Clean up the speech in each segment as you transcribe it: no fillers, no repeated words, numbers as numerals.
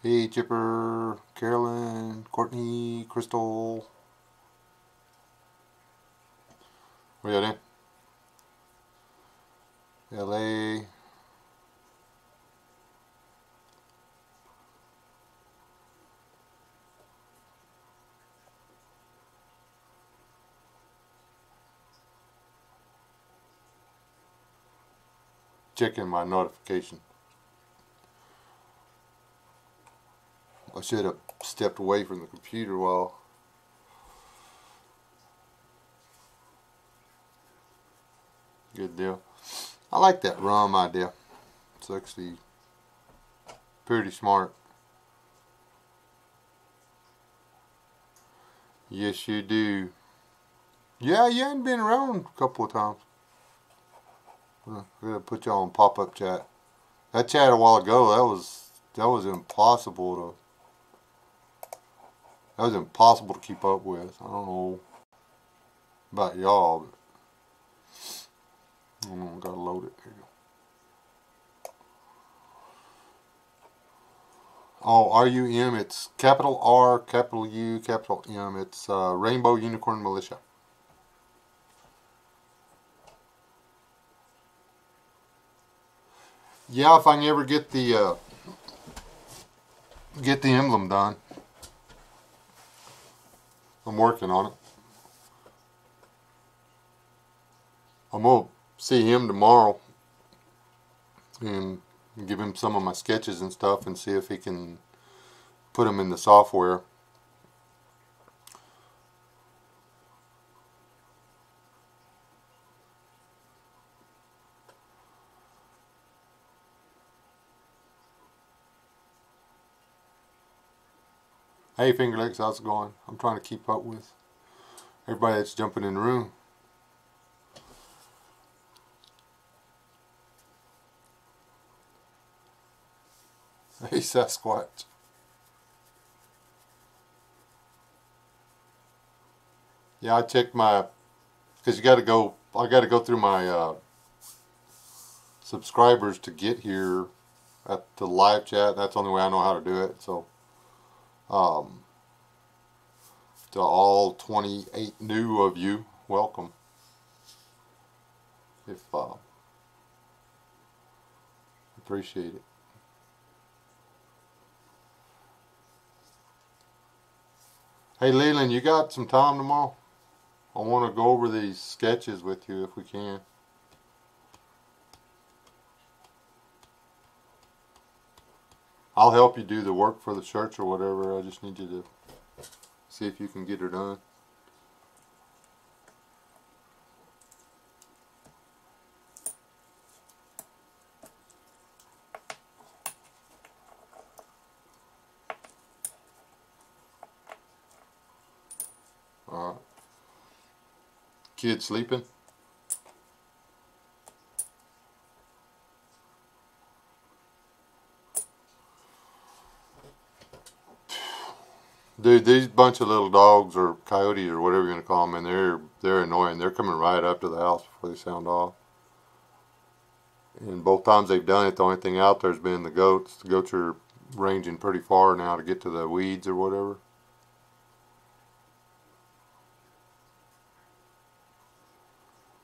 Hey, Chipper, Carolyn, Courtney, Crystal. Where you at? LA. Checking my notification. I should have stepped away from the computer while. Good deal. I like that RUM idea. It's actually pretty smart. Yes, you do. Yeah, you hadn't been around a couple of times. I'm gonna put you on pop-up chat. That chat a while ago, that was impossible to. That was impossible to keep up with. I don't know about y'all, but I don't know, gotta load it. Here you go. Oh, RUM, it's capital R, capital U, capital M. It's Rainbow Unicorn Militia. Yeah, if I can ever get the emblem done. I'm working on it. I'm gonna see him tomorrow and give him some of my sketches and stuff and see if he can put them in the software. Hey Fingerlegs, how's it going? I'm trying to keep up with everybody that's jumping in the room. Hey Sasquatch. Yeah, I checked my, because you got to go, I got to go through my subscribers to get here at the live chat. That's the only way I know how to do it. So, to all 28 new of you, welcome. If appreciate it. Hey Leland, you got some time tomorrow? I want to go over these sketches with you if we can. I'll help you do the work for the shirts or whatever. I just need you to see if you can get her done. Alright. Kid sleeping? Dude, these bunch of little dogs or coyotes or whatever you're gonna call them, and they're annoying. They're coming right up to the house before they sound off. And both times they've done it, the only thing out there's been the goats. The goats are ranging pretty far now to get to the weeds or whatever.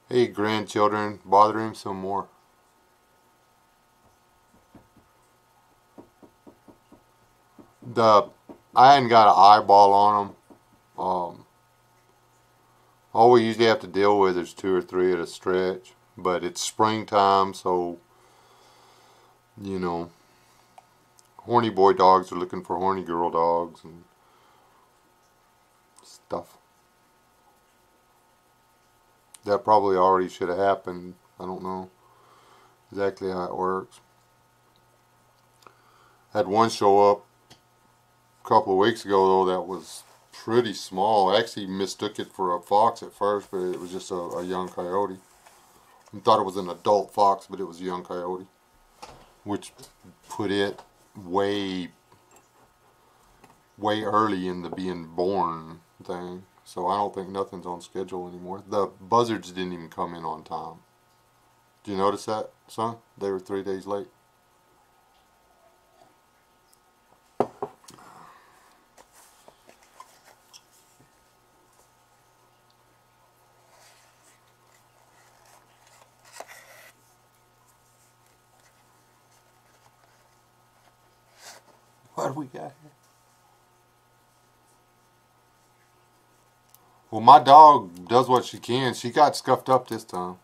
Hey, grandchildren, bother him some more. I hadn't got an eyeball on them. All we usually have to deal with is 2 or 3 at a stretch. But it's springtime, so, you know, horny boy dogs are looking for horny girl dogs and stuff. That probably already should have happened. I don't know exactly how it works. I had one show up a couple of weeks ago, though, that was pretty small. I actually mistook it for a fox at first, but it was just a young coyote. I thought it was an adult fox, but it was a young coyote, which put it way early in the being born thing. So I don't think nothing's on schedule anymore. The buzzards didn't even come in on time. Did you notice that, son? They were 3 days late. What do we got here? Well, my dog does what she can. She got scuffed up this time.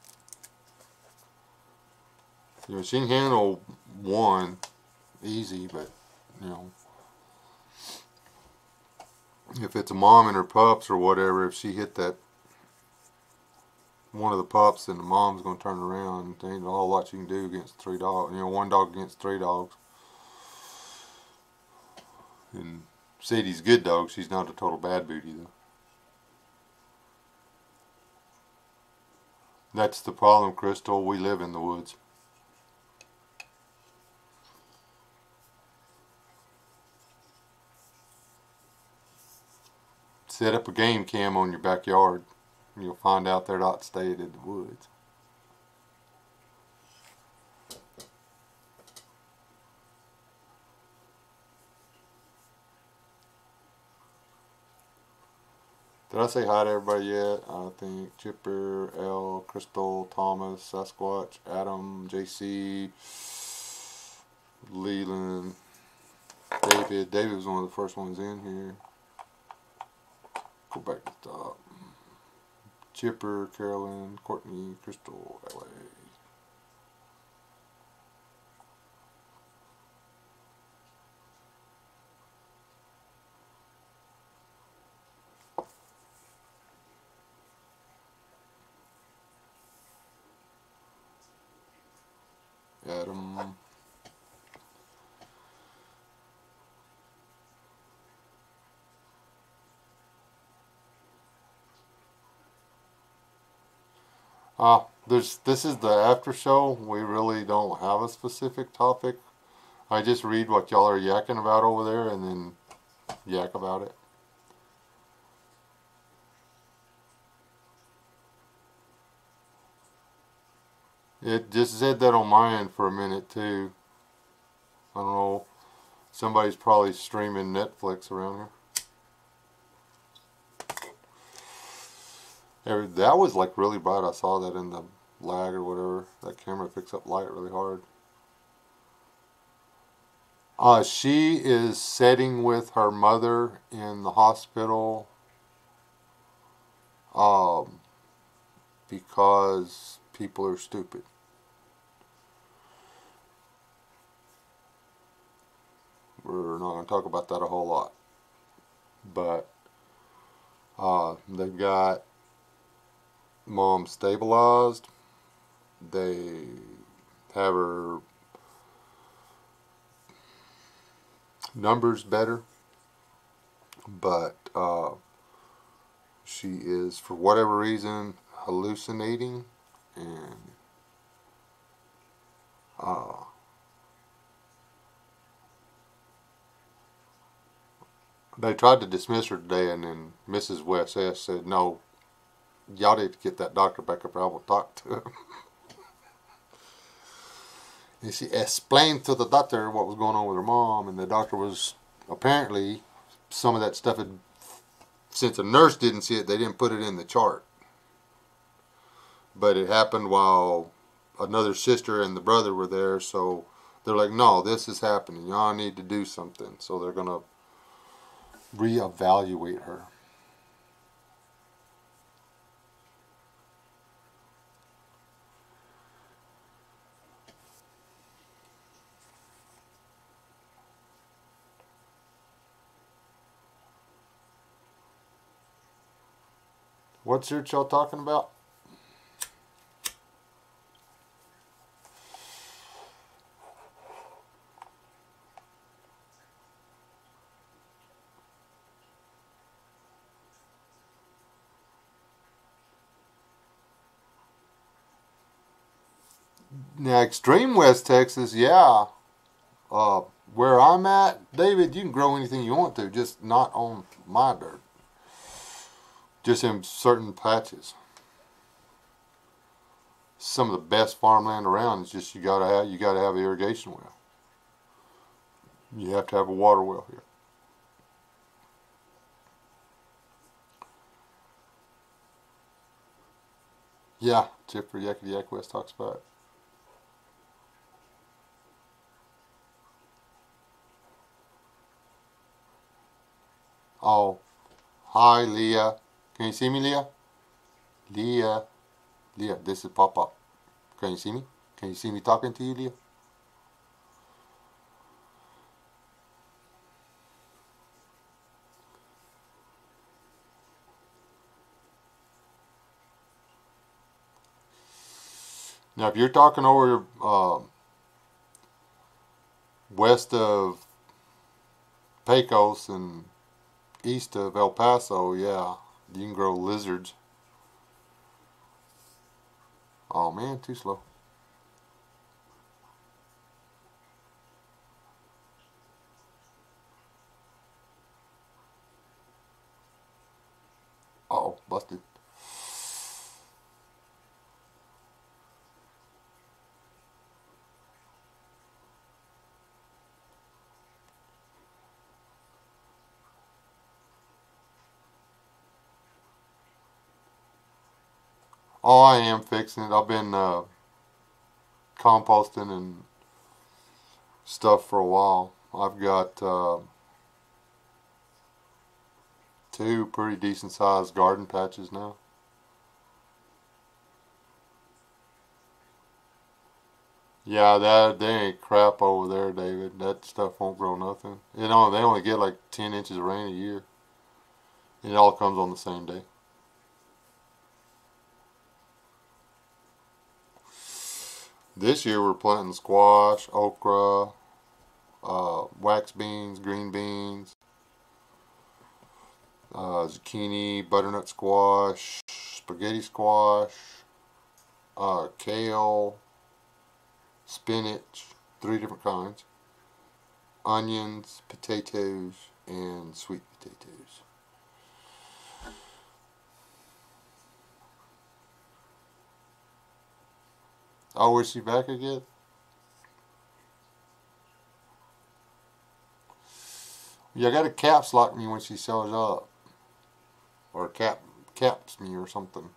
You know, she can handle one easy, but, you know, if it's a mom and her pups or whatever, if she hit that one of the pups, then the mom's going to turn around. There ain't a whole lot you can do against 3 dogs. You know, 1 dog against 3 dogs. And Sadie's a good dog. She's not a total bad booty, though. That's the problem, Crystal. We live in the woods. Set up a game cam on your backyard. You'll find out they're not staying in the woods. Did I say hi to everybody yet? I think Chipper, L, Crystal, Thomas, Sasquatch, Adam, JC, Leland, David. David was one of the first ones in here. Go back to the top. Chipper, Carolyn, Courtney, Crystal, LA. Adam. This is the after show. We really don't have a specific topic. I just read what y'all are yakking about over there and then yak about it. It just said that on my end for a minute too. I don't know. Somebody's probably streaming Netflix around here. That was like really bright. I saw that in the lag or whatever. That camera picks up light really hard. She is sitting with her mother in the hospital because people are stupid. We're not going to talk about that a whole lot. But they've got mom stabilized. They have her numbers better. But she is, for whatever reason, hallucinating. And they tried to dismiss her today, and then Mrs. West S. said, no, y'all need to get that doctor back up. I will talk to him. And she explained to the doctor what was going on with her mom, and the doctor was, apparently, some of that stuff had, since a nurse didn't see it, they didn't put it in the chart. But it happened while another sister and the brother were there, so they're like, no, this is happening. Y'all need to do something. So they're going to reevaluate her. What church y'all talking about? Now, extreme West Texas, yeah. Where I'm at, David, you can grow anything you want to, just not on my dirt. Just in certain patches. Some of the best farmland around is just you gotta have an irrigation well. You have to have a water well here. Yeah, Chipper Yakety Yak West talks about it. Oh, hi, Leah. Can you see me, Leah? Leah. Leah, this is Papa. Can you see me? Can you see me talking to you, Leah? Now, if you're talking over west of Pecos and east of El Paso, yeah, you can grow lizards. Oh man, too slow. Uh-oh, busted. Oh, I am fixing it. I've been composting and stuff for a while. I've got two pretty decent sized garden patches now. Yeah, that they ain't crap over there, David. That stuff won't grow nothing. They only get like 10 inches of rain a year. It all comes on the same day. This year we're planting squash, okra, wax beans, green beans, zucchini, butternut squash, spaghetti squash, kale, spinach, 3 different kinds, onions, potatoes, and sweet potatoes. Oh, is she back again? Yeah, I got to caps lock me when she shows up. Or caps me or something.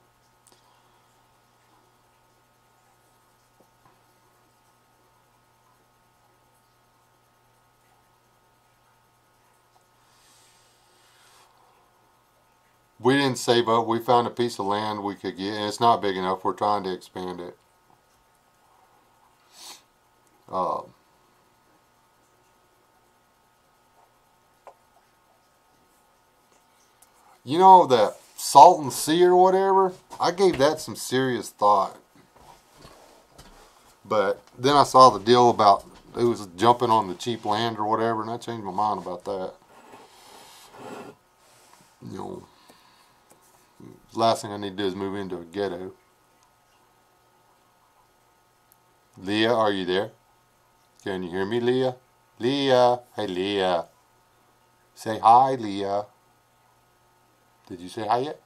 We didn't save up. We found a piece of land we could get, and it's not big enough. We're trying to expand it. Uh, you know that Salton Sea or whatever? I gave that some serious thought. But then I saw the deal about it was jumping on the cheap land or whatever, and I changed my mind about that. You know, last thing I need to do is move into a ghetto. Leah, are you there? Can you hear me, Leah? Leah, hey Leah. Say hi, Leah. Did you say hi yet?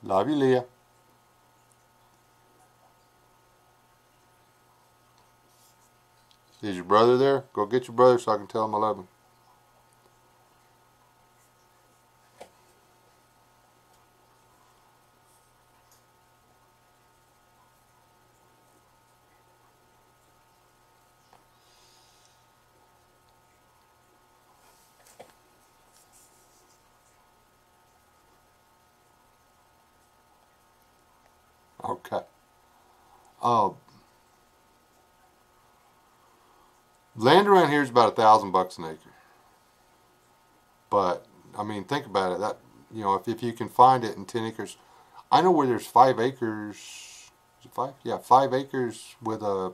Love you, Leah. Is your brother there? Go get your brother so I can tell him I love him. Okay. Uh, Land around here is about $1,000 an acre. But I mean, think about it. That if you can find it in 10 acres, I know where there's 5 acres. Is it 5? Yeah, 5 acres with a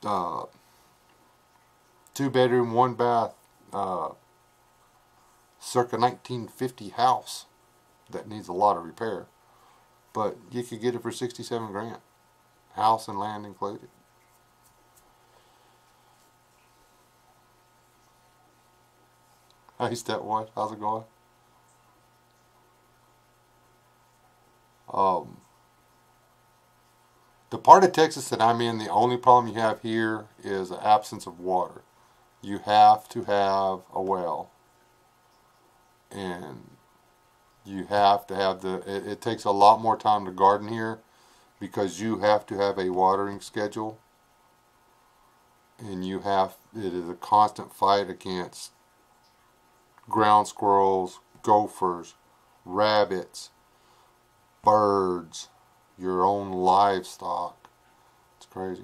uh, 2 bedroom, 1 bath, circa 1950 house that needs a lot of repair. But you could get it for 67 grand, house and land included. Hey, stepwise, how's it going? Um, the part of Texas that I'm in, the only problem you have here is the absence of water. You have to have a well, and you have to have it takes a lot more time to garden here because you have to have a watering schedule, and it is a constant fight against ground squirrels, gophers, rabbits, birds, your own livestock. It's crazy.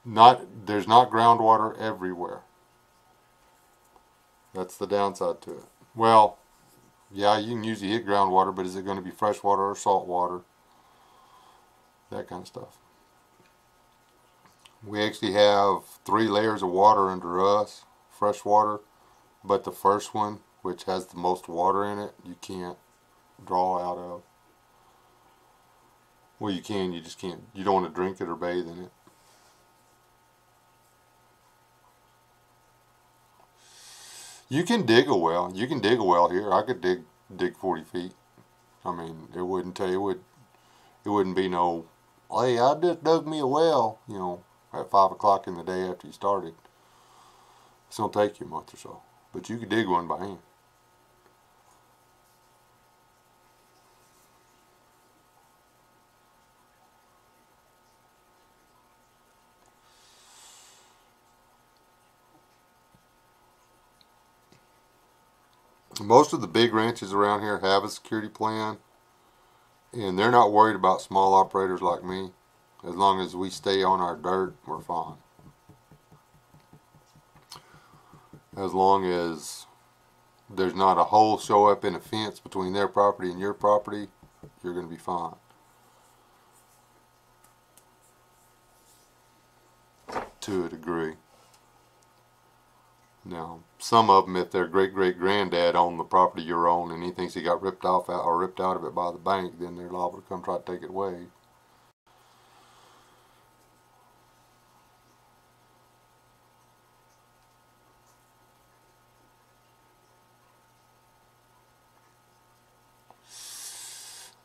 There's not groundwater everywhere. That's the downside to it. Well, yeah, you can usually hit groundwater, but is it going to be fresh water or salt water? That kind of stuff. We actually have 3 layers of water under us, fresh water, but the first one, which has the most water in it, you can't draw out of. Well, you can, you just can't. You don't want to drink it or bathe in it. You can dig a well. You can dig a well here. I could dig 40 feet. I mean, it wouldn't be no, hey, I just dug me a well, at 5 o'clock in the day after you started. It's going to take you a month or so. But you could dig one by hand. Most of the big ranches around here have a security plan, and they're not worried about small operators like me. As long as we stay on our dirt, we're fine. As long as there's not a hole show up in a fence between their property and your property, you're going to be fine. To a degree. Now, some of them, if their great-great-granddad owned the property you're on and he thinks he got ripped out of it by the bank, then they're liable to come try to take it away.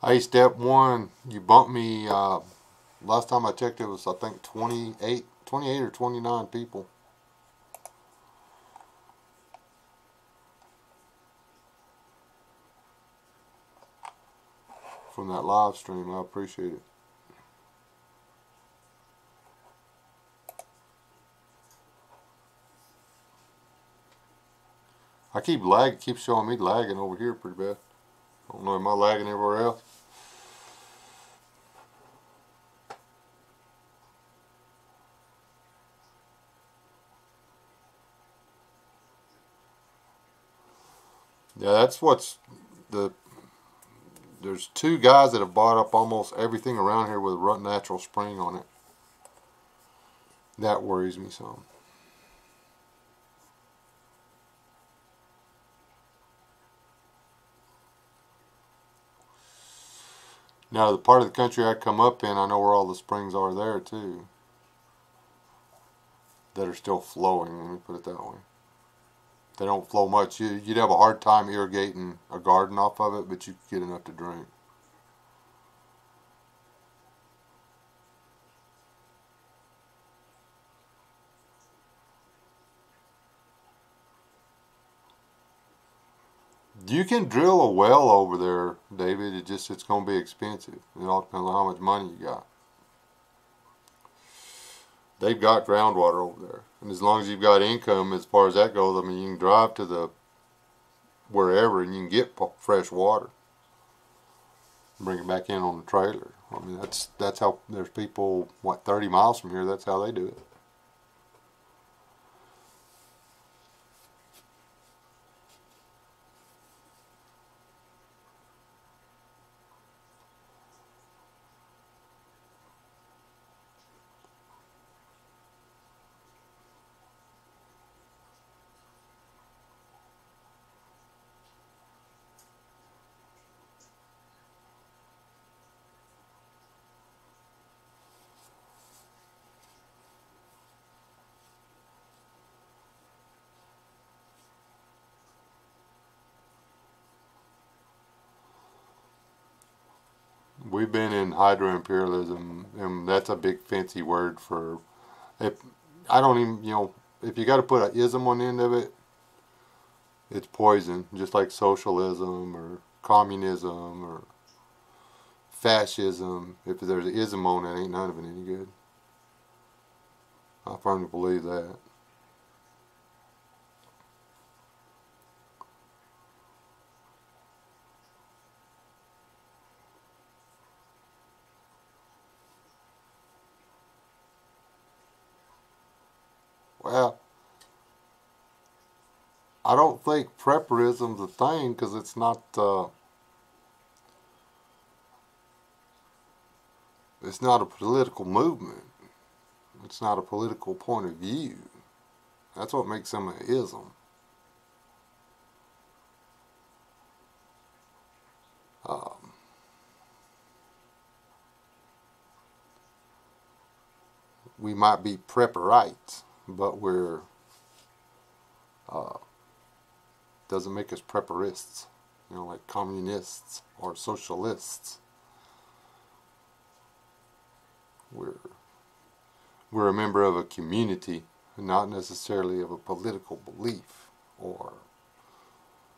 Hey, step 1, you bumped me, last time I checked it was, I think, 28 or 29 people. From that live stream. I appreciate it. I keep showing me lagging over here pretty bad. I don't know, am I lagging everywhere else? Yeah, that's what's there's 2 guys that have bought up almost everything around here with a natural spring on it. That worries me some. Now, the part of the country I come up in, I know where all the springs are there too. That are still flowing, let me put it that way. They don't flow much. You'd have a hard time irrigating a garden off of it, but you could get enough to drink. You can drill a well over there, David. It's going to be expensive. It all depends on how much money you got. They've got groundwater over there, and as long as you've got income, as far as that goes, I mean, you can drive to the wherever and you can get fresh water. Bring it back in on the trailer. I mean, that's how there's people 30 miles from here. That's how they do it. We've been in hydro-imperialism, and that's a big fancy word for, if I don't even, if you got to put an ism on the end of it, it's poison, just like socialism or communism or fascism. If there's an ism on it, ain't none of it any good. I firmly believe that. Well, I don't think prepperism's a thing because it's not a political movement. It's not a political point of view. That's what makes them an ism. We might be prepperites, but we're doesn't make us prepperists. You know, like communists or socialists. We're a member of a community, not necessarily of a political belief or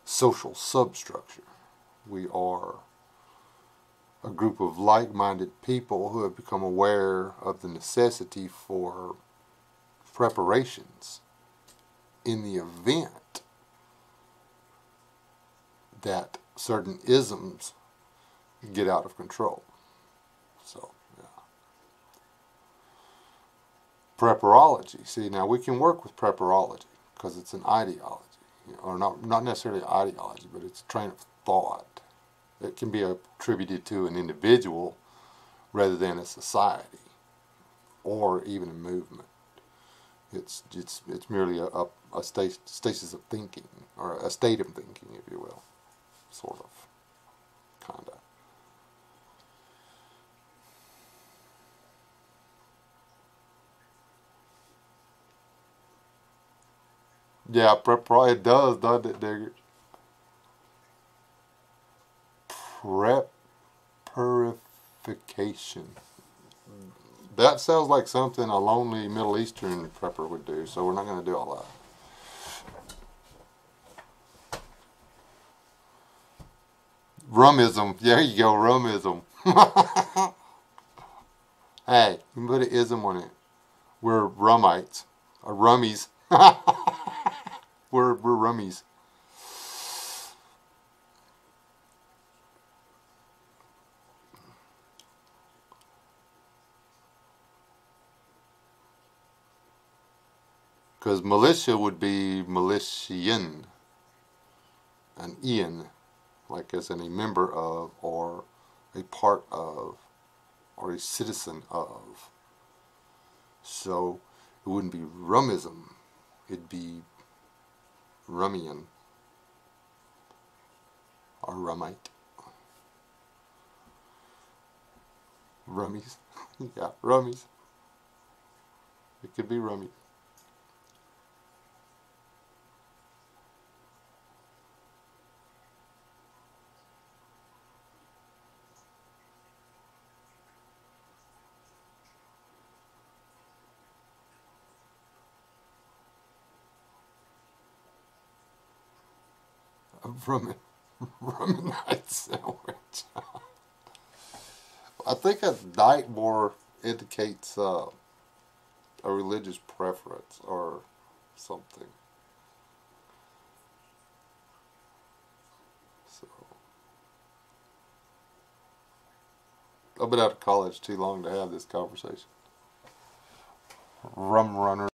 social substructure. We are a group of like-minded people who have become aware of the necessity for preparations in the event that certain isms get out of control. So, yeah. Prepperology. See, now we can work with prepperology because it's an ideology, you know, or not necessarily ideology, but it's a train of thought. It can be attributed to an individual rather than a society or even a movement. It's merely a stasis of thinking, or a state of thinking, if you will, sort of, kind of. Yeah, it does, doesn't it, Digger? Prepperification. That sounds like something a lonely Middle Eastern prepper would do, so we're not going to do all that. Rumism. There you go, rumism. Hey, you can put an ism on it. We're rummites. Or rummies. We're rummies. Because militia would be militian, an ian, like as in a member of, or a part of, or a citizen of. So it wouldn't be rummism, it'd be rummian, or rummite. Rummies. Yeah, rummies. It could be rummies. A Rummanite sandwich. I think a diet more indicates a religious preference or something. So I've been out of college too long to have this conversation. Rum runners.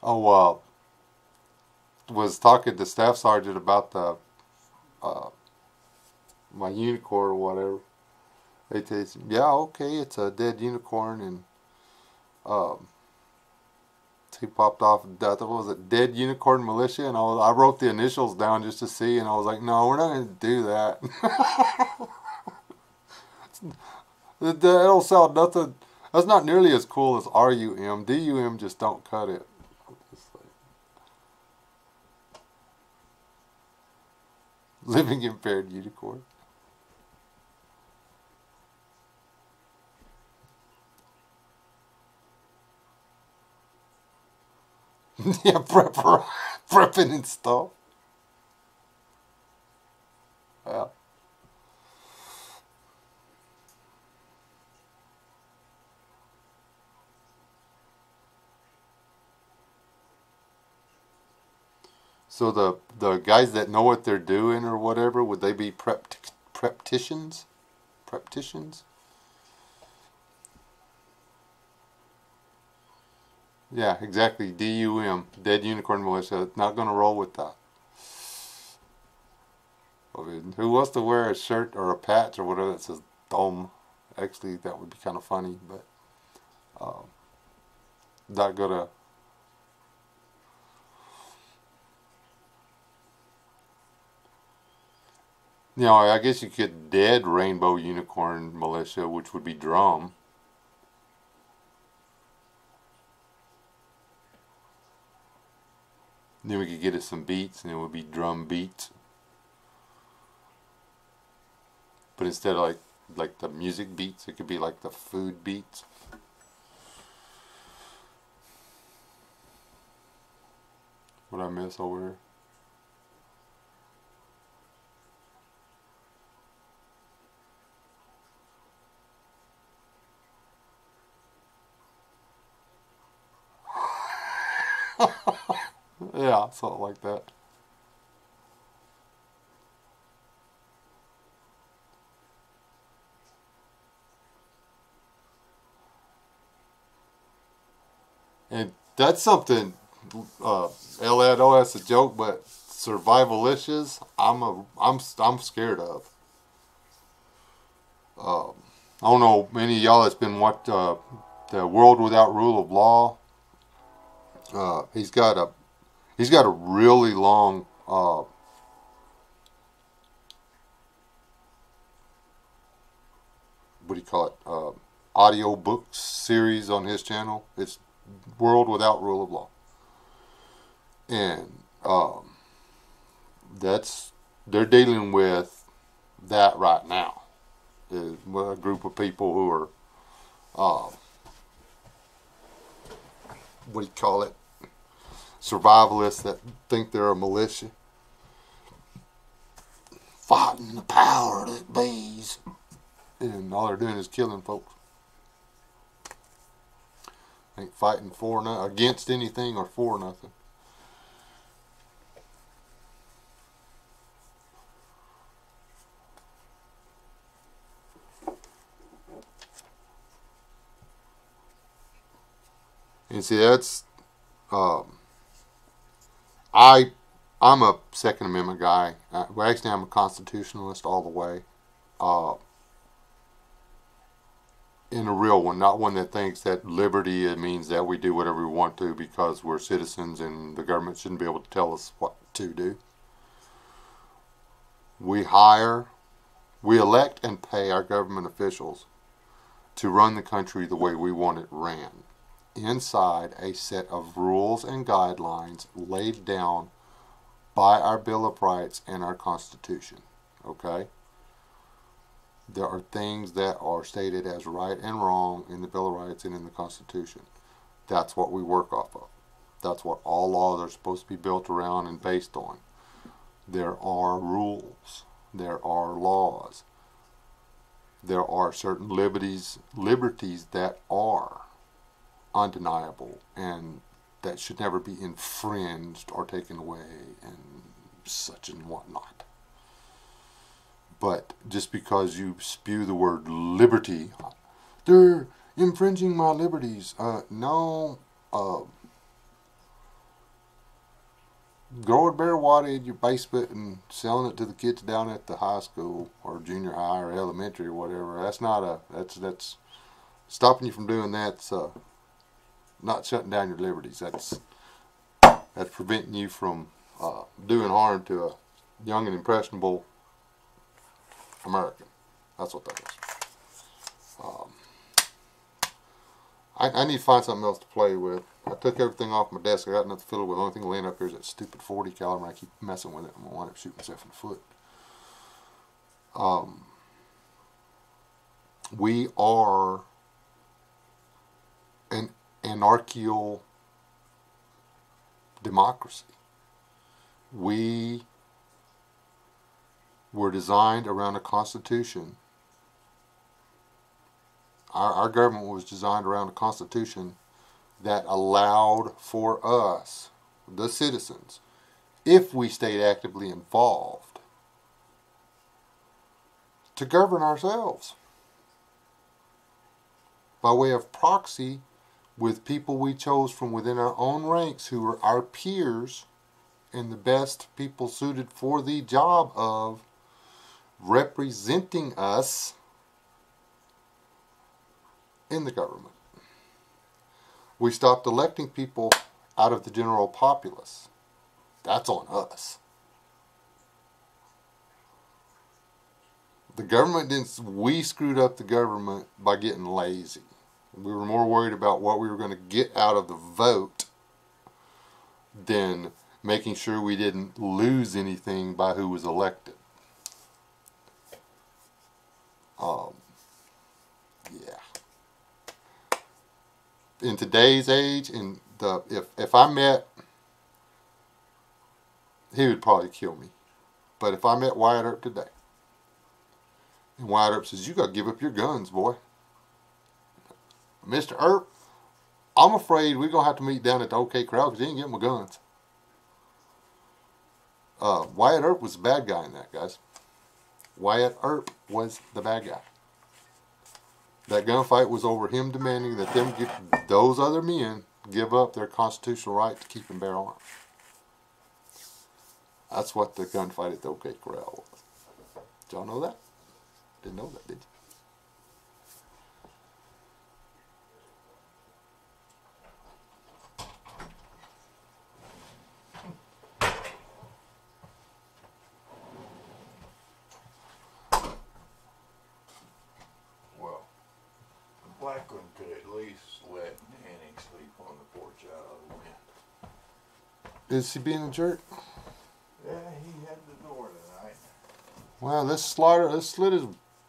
Oh, was talking to Staff Sergeant about the my unicorn or whatever. They tell you, yeah, okay, it's a dead unicorn, and he popped off. What was it, Dead Unicorn Militia? And I wrote the initials down just to see, and I was like, no, we're not going to do that. That don't sound nothing. That's not nearly as cool as RUM. DUM just don't cut it. Living impaired unicorn. Yeah, prepping and stuff. Yeah. So the guys that know what they're doing or whatever, would they be prepticians? Prepticians? Yeah, exactly. DUM, Dead Unicorn Militia. Not gonna roll with that. I mean, who wants to wear a shirt or a patch or whatever that says "Dom"? Actually, that would be kind of funny, but not gonna. You know, I guess you could Dead Rainbow Unicorn Militia, which would be drum. Then we could get us some beats, and it would be drum beats. But instead of like the music beats, it could be like the food beats. What I miss over here? Yeah, something like that. And that's something. LAO, that's a joke, but survivalicious. I'm scared of. I don't know many of y'all that's been the World Without Rule of Law. He's got a really long what do you call it? Audio book series on his channel. It's World Without Rule of Law, and that's they're dealing with that right now. Is a group of people who are what do you call it? Survivalists that think they're a militia, fighting the power that bees, and all they're doing is killing folks. Ain't fighting for nothing, against anything, or for nothing. And see, that's I'm a Second Amendment guy. Well, actually, I'm a constitutionalist all the way. Uh, in a real one, not one that thinks that liberty means that we do whatever we want to because we're citizens and the government shouldn't be able to tell us what to do. We elect and pay our government officials to run the country the way we want it ran, inside a set of rules and guidelines laid down by our Bill of Rights and our Constitution. Okay? There are things that are stated as right and wrong in the Bill of Rights and in the Constitution. That's what we work off of. That's what all laws are supposed to be built around and based on. There are rules. There are laws. There are certain liberties that are undeniable and that should never be infringed or taken away and such and whatnot. But just because you spew the word liberty, they're infringing my liberties. No. Growing marijuana in your basement and selling it to the kids down at the high school or junior high or elementary or whatever. That's stopping you from doing that's not shutting down your liberties. That's preventing you from doing harm to a young and impressionable American. That's what that is. I need to find something else to play with. I took everything off my desk. I got nothing to fill it with. The only thing laying up here is that stupid 40 caliber. I keep messing with it. I'm going to wind up shooting myself in the foot. We are an anarchical democracy. We were designed around a constitution. Our government was designed around a constitution that allowed for us, the citizens, if we stayed actively involved, to govern ourselves by way of proxy with people we chose from within our own ranks who were our peers and the best people suited for the job of representing us in the government. We stopped electing people out of the general populace. That's on us. The government didn't, we screwed up the government by getting lazy. We were more worried about what we were going to get out of the vote than making sure we didn't lose anything by who was elected. Yeah. In today's age, if I met, he would probably kill me. But if I met Wyatt Earp today, and Wyatt Earp says, "You got to give up your guns, boy." Mr. Earp, I'm afraid we're going to have to meet down at the OK Corral because he ain't getting my guns. Wyatt Earp was the bad guy in that, guys. Wyatt Earp was the bad guy. That gunfight was over him demanding that those other men give up their constitutional right to keep and bear arms. That's what the gunfight at the OK Corral was. Did y'all know that? Didn't know that, did you? Black one could at least let Nanny sleep on the porch out of the wind. Is he being a jerk? Yeah, he had the door tonight. Well, let's slit his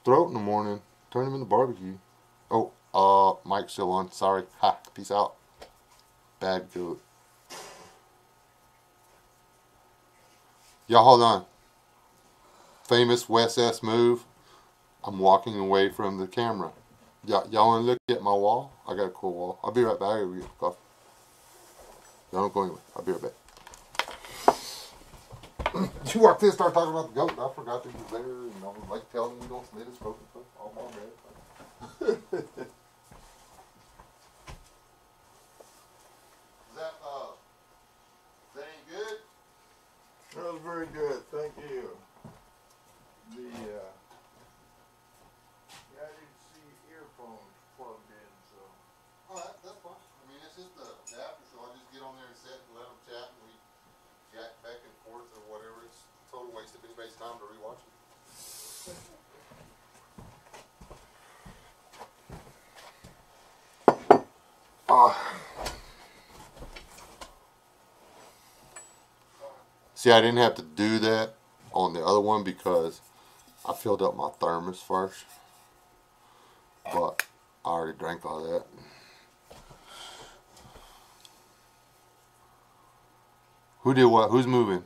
throat in the morning. Turn him into barbecue. Oh, Mike's still on. Sorry. Ha, peace out. Bad goat. Y'all hold on. Famous Wes S move. I'm walking away from the camera. Y'all want to look at my wall? I got a cool wall. I'll be right back. I'll get coffee. Y'all don't go anywhere. I'll be right back. You walked in and started talking about the goat. I forgot that he was there. And I was like telling him you don't slit his throat and stuff. Oh, my bad. Is that any good? That was very good. Thank you. I didn't see earphones plugged in, so. Oh, that's fine. I mean, it's just the after show. I just get on there and sit and let them chat, and we jack back and forth or whatever. It's a total waste of anybody's time to rewatch it. See, I didn't have to do that on the other one because I filled up my thermos first. But I already drank all that. Who did what? Who's moving?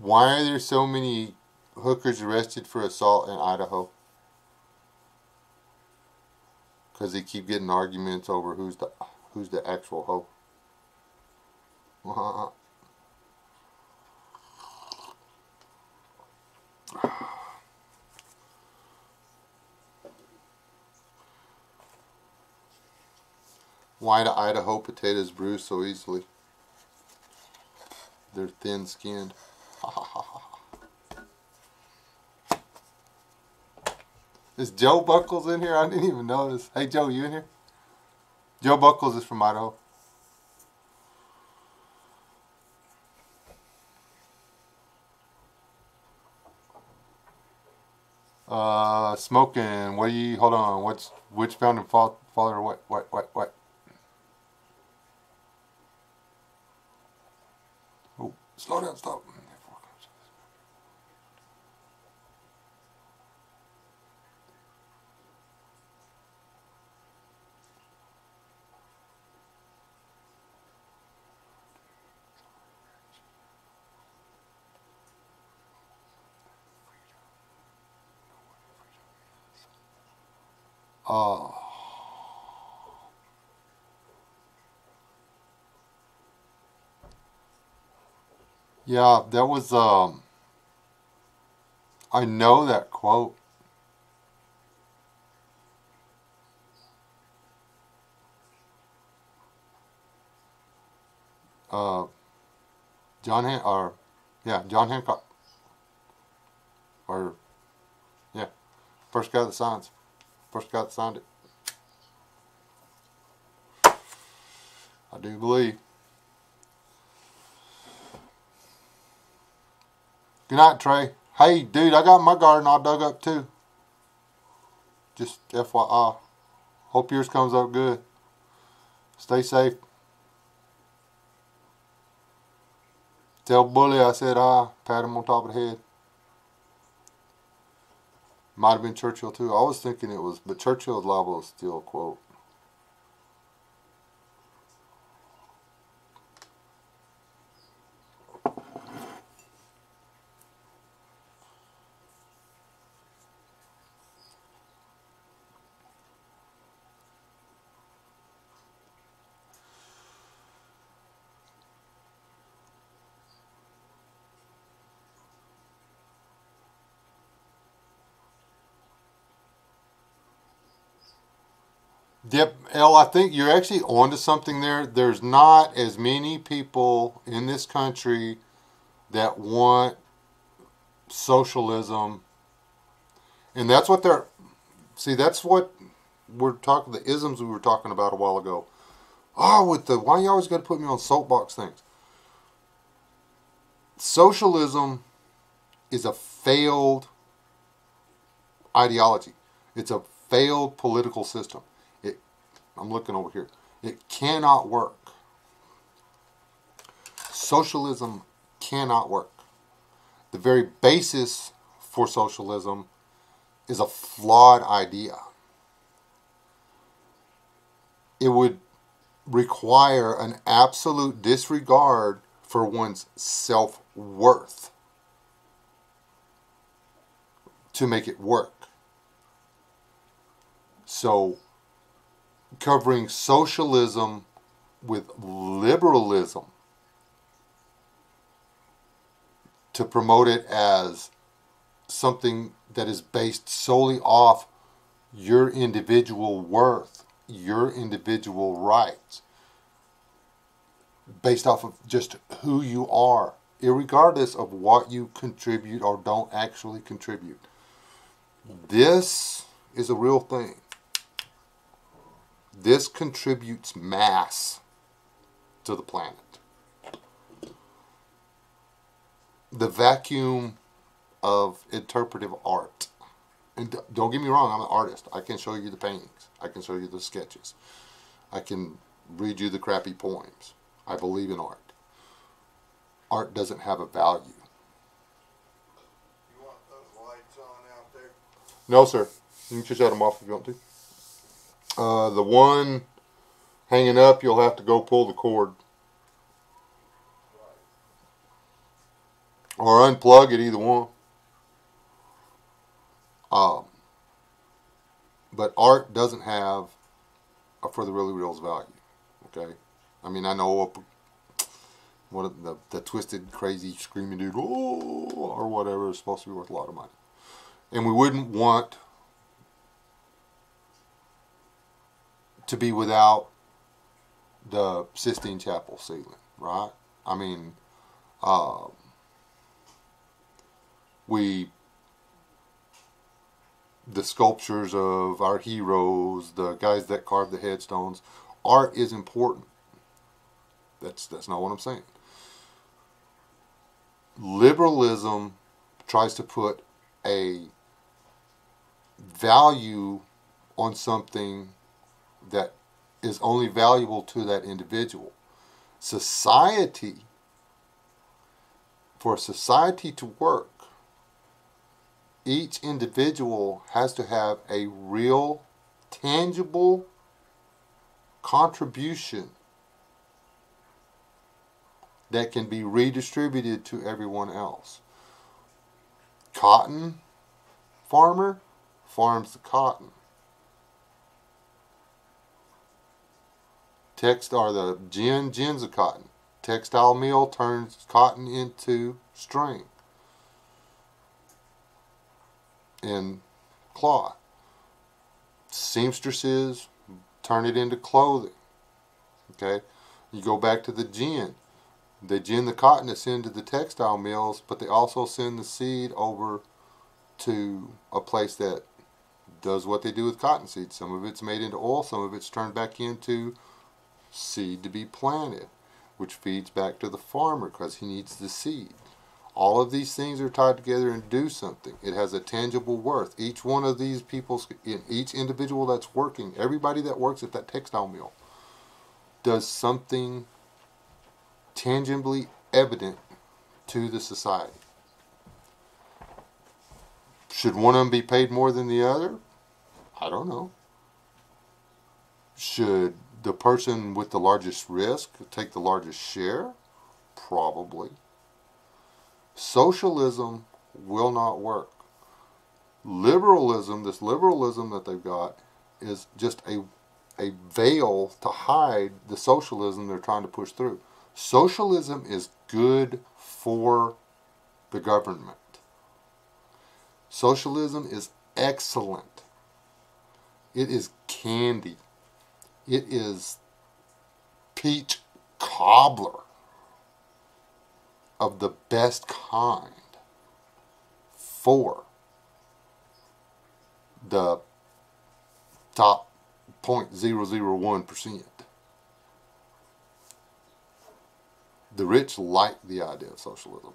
Why are there so many hookers arrested for assault in Idaho? Because they keep getting arguments over who's the actual hoe. Why do Idaho potatoes bruise so easily? They're thin-skinned. Is Joe Buckles in here? I didn't even notice. Hey Joe, you in here? Joe Buckles is from Idaho. Smoking. What do you? Hold on. Which founding father? What? Oh, slow down. Stop. Uh, yeah, that was, I know that quote. Uh, John Hancock. Or, yeah, first guy that signs. First guy that signed it. I do believe. Good night, Trey. Hey, dude, I got my garden all dug up too. Just FYI. Hope yours comes up good. Stay safe. Tell Bully I said hi. Pat him on top of the head. Might have been Churchill too. I was thinking it was, but Churchill's liable to steal a quote. Yep, Elle, I think you're actually onto something there. There's not as many people in this country that want socialism. And that's what they're... See, that's what we're talking... The isms we were talking about a while ago. Oh, with the... Why you always got to put me on soapbox things? Socialism is a failed ideology. It's a failed political system. I'm looking over here. It cannot work. Socialism cannot work. The very basis for socialism is a flawed idea. It would require an absolute disregard for one's self-worth to make it work. So, covering socialism with liberalism to promote it as something that is based solely off your individual worth, your individual rights, based off of just who you are, irregardless of what you contribute or don't actually contribute. This is a real thing. This contributes mass to the planet. The vacuum of interpretive art. And don't get me wrong, I'm an artist. I can show you the paintings. I can show you the sketches. I can read you the crappy poems. I believe in art. Art doesn't have a value. You want those lights on out there? No, sir. You can just shut them off if you want to. The one hanging up, you'll have to go pull the cord. Or unplug it, either one. But art doesn't have a for the really real's value. Okay? I mean, I know what the twisted, crazy, screaming dude, oh, or whatever, is supposed to be worth a lot of money. And we wouldn't want to be without the Sistine Chapel ceiling, right? I mean, the sculptures of our heroes, the guys that carved the headstones, art is important. That's not what I'm saying. Liberalism tries to put a value on something that is only valuable to that individual. Society, for a society to work, each individual has to have a real, tangible contribution that can be redistributed to everyone else. Cotton farmer farms the cotton. the gin's a cotton. Textile mill turns cotton into string and cloth. Seamstresses turn it into clothing. Okay, you go back to the gin. They gin the cotton to send to the textile mills, but they also send the seed over to a place that does what they do with cotton seed. Some of it's made into oil, some of it's turned back into seed to be planted, which feeds back to the farmer because he needs the seed. All of these things are tied together and do something. It has a tangible worth. Each one of these people, each individual that's working, everybody that works at that textile mill, does something tangibly evident to the society. Should one of them be paid more than the other? I don't know. Should the person with the largest risk take the largest share? Probably. Socialism will not work. Liberalism, this liberalism that they've got, is just a veil to hide the socialism they're trying to push through. Socialism is good for the government. Socialism is excellent. It is candy. It is peach cobbler of the best kind for the top 0.001%. The rich like the idea of socialism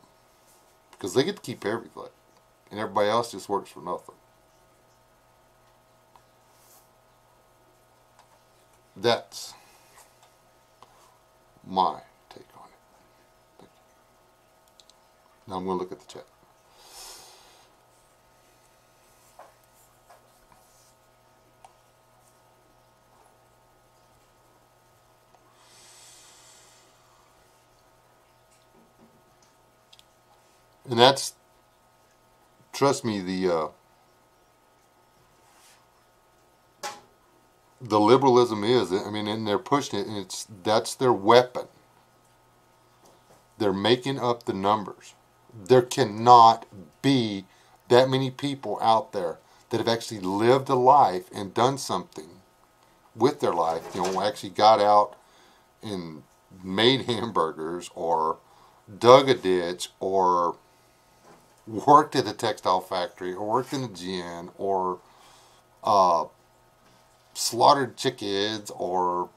because they get to keep everything and everybody else just works for nothing. That's my take on it. Thank you. Now I'm going to look at the chat. And that's, trust me, the liberalism is, I mean, and they're pushing it, and that's their weapon. They're making up the numbers. There cannot be that many people out there that have actually lived a life and done something with their life, you know, actually got out and made hamburgers or dug a ditch or worked at a textile factory or worked in a gin or slaughtered chickens or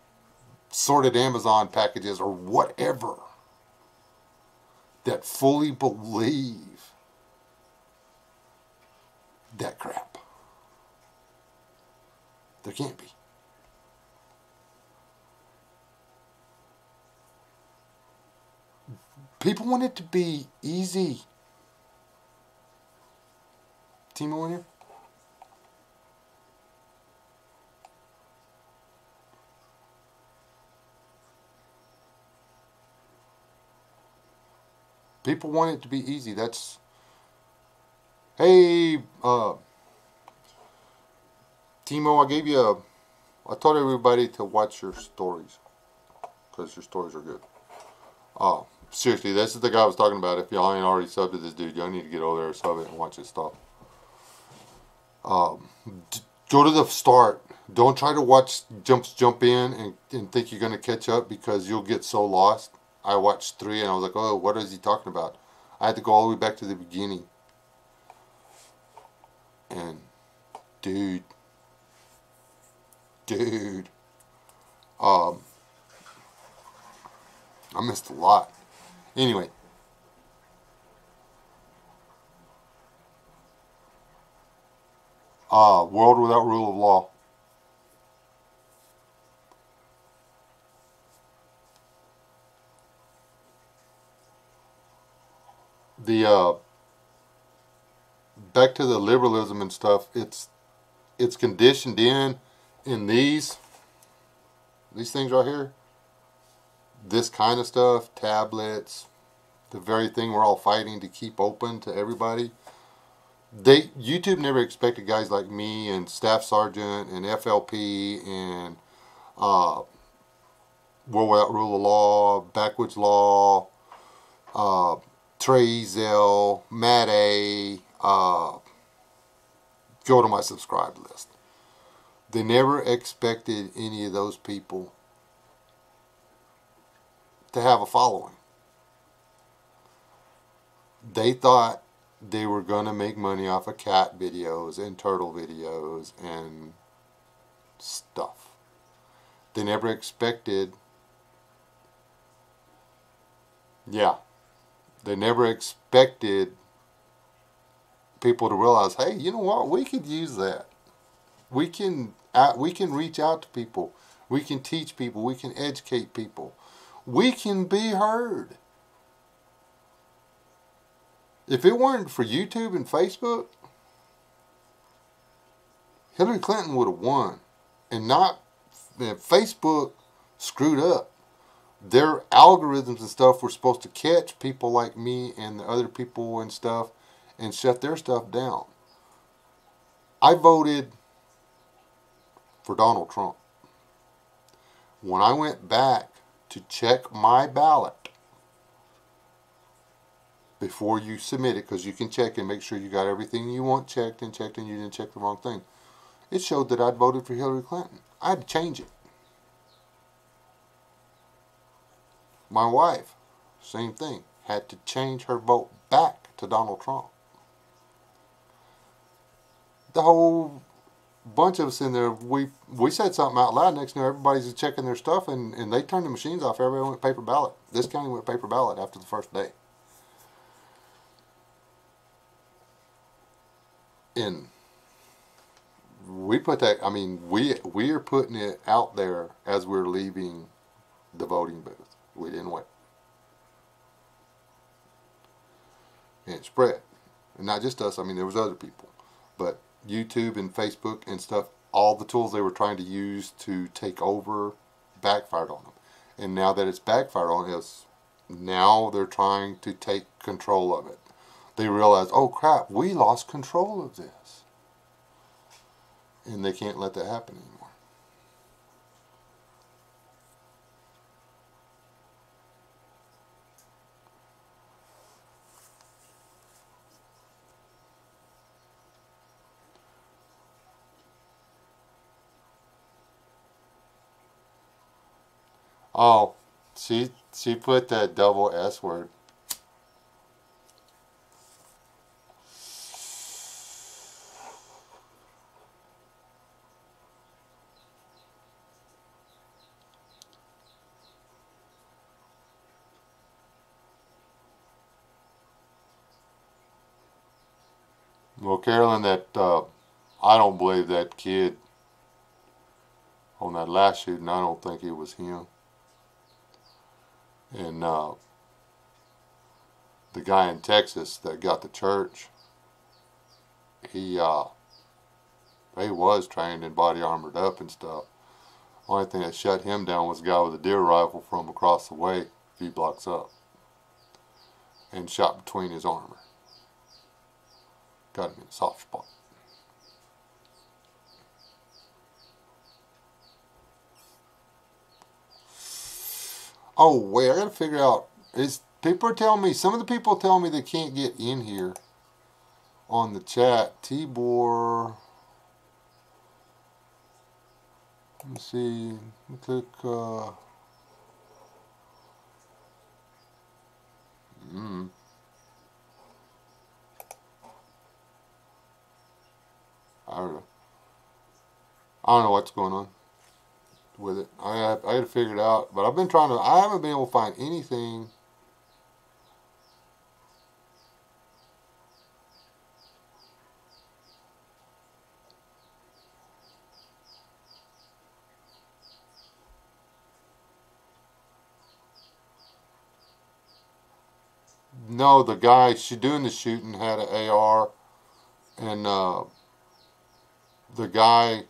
sorted Amazon packages or whatever, that fully believe that crap. There can't be. People want it to be easy. Timo in here? People want it to be easy. That's, hey, Timo, I told everybody to watch your stories because your stories are good. Seriously, this is the guy I was talking about. If y'all ain't already subbed to this dude, y'all need to get over there and sub it and watch his stuff. Go to the start. Don't try to watch jump in and think you're going to catch up because you'll get so lost. I watched 3 and I was like, oh, what is he talking about? I had to go all the way back to the beginning. And, dude, I missed a lot. Anyway. World without rule of law. Back to the liberalism and stuff, it's conditioned in these things right here. This kind of stuff, tablets, the very thing we're all fighting to keep open to everybody. YouTube never expected guys like me and Staff Sergeant and FLP and World Without Rule of Law, Backwoods Law, Trey Zell, Matt A. Go to my subscribe list. They never expected any of those people to have a following. They thought they were going to make money off of cat videos and turtle videos and stuff. They never expected, they never expected people to realize, hey, you know what, we could use that. We can reach out to people. We can teach people. We can educate people. We can be heard. If it weren't for YouTube and Facebook, Hillary Clinton would have won. And not, Facebook screwed up. Their algorithms and stuff were supposed to catch people like me and the other people and stuff and shut their stuff down. I voted for Donald Trump. When I went back to check my ballot, before you submit it, because you can check and make sure you got everything you want checked and you didn't check the wrong thing, it showed that I'd voted for Hillary Clinton. I had to change it. My wife, same thing, had to change her vote back to Donald Trump. The whole bunch of us in there, we said something out loud. Next thing you know, everybody's checking their stuff, and they turned the machines off. Everybody went paper ballot. This county went paper ballot after the first day. And we put that, I mean, we are putting it out there as we're leaving the voting booth. We didn't wait. And it spread. And not just us, I mean, there was other people. But YouTube and Facebook and stuff, all the tools they were trying to use to take over backfired on them. And now that it's backfired on us, now they're trying to take control of it. They realize, oh crap, we lost control of this. And they can't let that happen anymore. Oh, she put that double S word. Well, Carolyn, that I don't believe that kid on that last shooting. I don't think it was him. And the guy in Texas that got the church, he was trained and body armored up and stuff. Only thing that shut him down was a guy with a deer rifle from across the way, a few blocks up, and shot between his armor. Got him in a soft spot. Oh wait, I gotta figure out. People are telling me, some of the people tell me they can't get in here on the chat. Tibor, let me see. Click. I don't know what's going on with it. I had to figure it out, but I've been trying to. I haven't been able to find anything. No, the guy doing the shooting had an AR, and the guy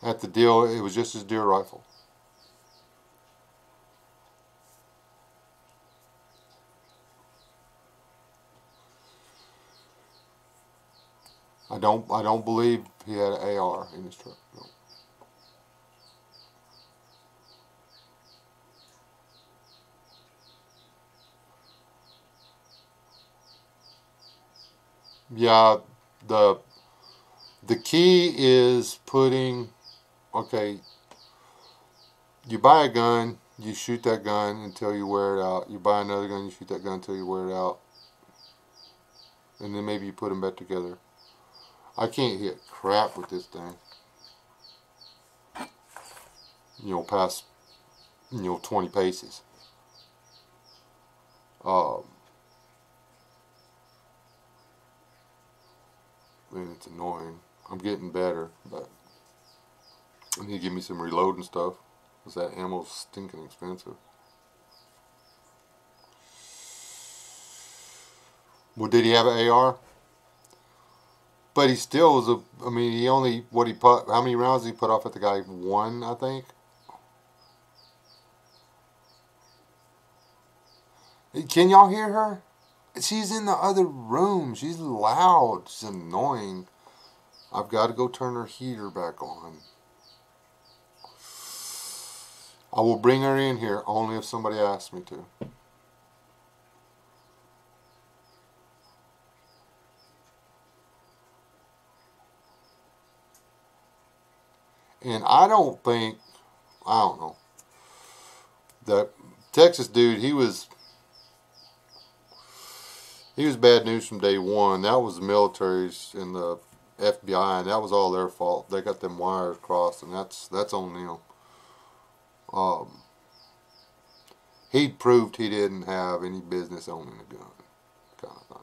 at the deal, it was just his deer rifle. I don't believe he had an AR in his truck. No. Yeah, the key is putting, okay, you buy a gun, you shoot that gun until you wear it out. You buy another gun, you shoot that gun until you wear it out. And then maybe you put them back together. I can't hit crap with this thing. You know, past, 20 paces. And it's annoying. I'm getting better, but I need to give me some reloading stuff, because that ammo's stinking expensive. Well, did he have an AR? But he still was I mean, he only, how many rounds did he put off at the guy? 1, I think? Can y'all hear her? She's in the other room. She's loud. She's annoying. I've got to go turn her heater back on. I will bring her in here only if somebody asks me to. And I don't know. The Texas dude, he was bad news from day one. That was the military's and the FBI, and that was all their fault. They got them wires crossed, and that's on them. He proved he didn't have any business owning a gun, kind of thing.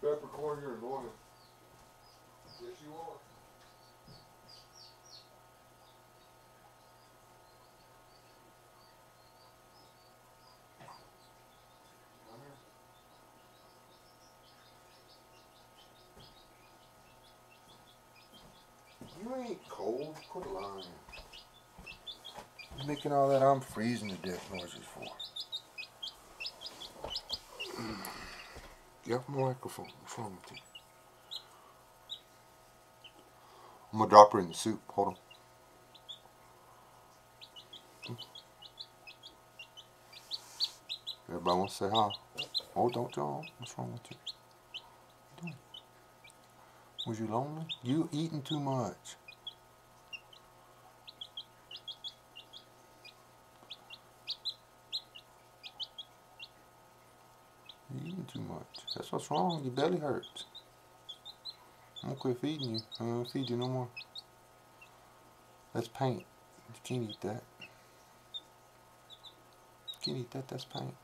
Peppercorn, you're annoying. Yes, you are. You ain't cold. Quit lying. You're making all that I'm freezing to death noises for. Get off my microphone. What's wrong with you? I'm gonna drop her in the soup. Hold on. Everybody wants to say hi. Oh, don't y'all. What's wrong with you? What you doing? Was you lonely? You eating too much. You eating too much. That's what's wrong. Your belly hurts. I'm gonna quit feeding you. I'm gonna feed you no more. That's paint. You can't eat that. You can't eat that. That's paint.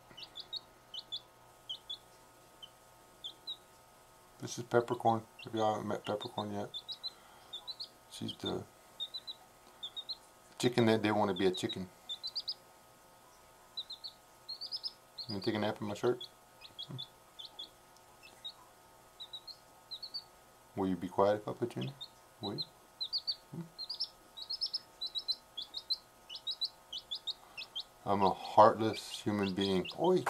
This is Peppercorn. If y'all haven't met Peppercorn yet, she's the chicken that didn't want to be a chicken. You want to take a nap in my shirt? Will you be quiet if I put you in there? Will you? I'm a heartless human being. Oi!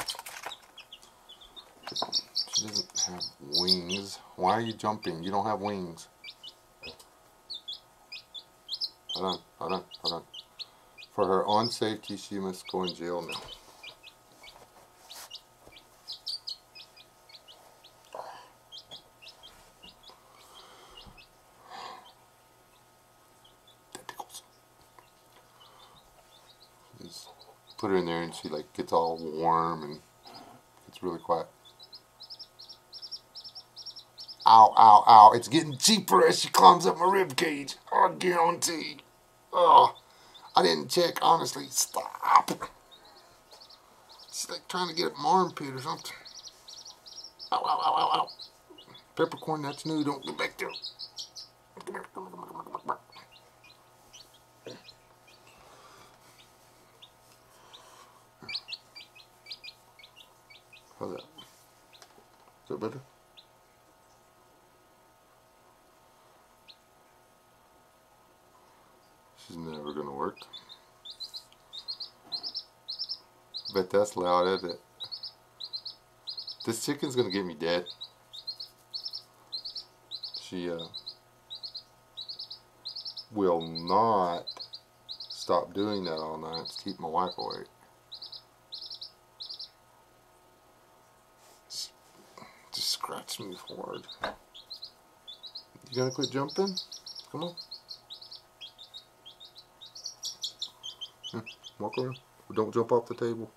She doesn't have wings. Why are you jumping? You don't have wings. Hold on. For her own safety, she must go in jail now. That tickles. Just put her in there and she like gets all warm and gets really quiet. Ow, ow, ow. It's getting cheaper as she climbs up my rib cage. I guarantee. Oh, I didn't check, honestly. Stop. She's like trying to get up my armpit or something. Ow, ow, ow, ow, ow. Peppercorn, that's new. Don't get back there. Come here. Come on. How's that? Is that better? She's never gonna work. Bet that's loud, isn't it? This chicken's gonna get me dead. She will not stop doing that all night to keep my wife awake. Just scratch me hard. You gonna quit jumping? Come on. Walk around. Don't jump off the table.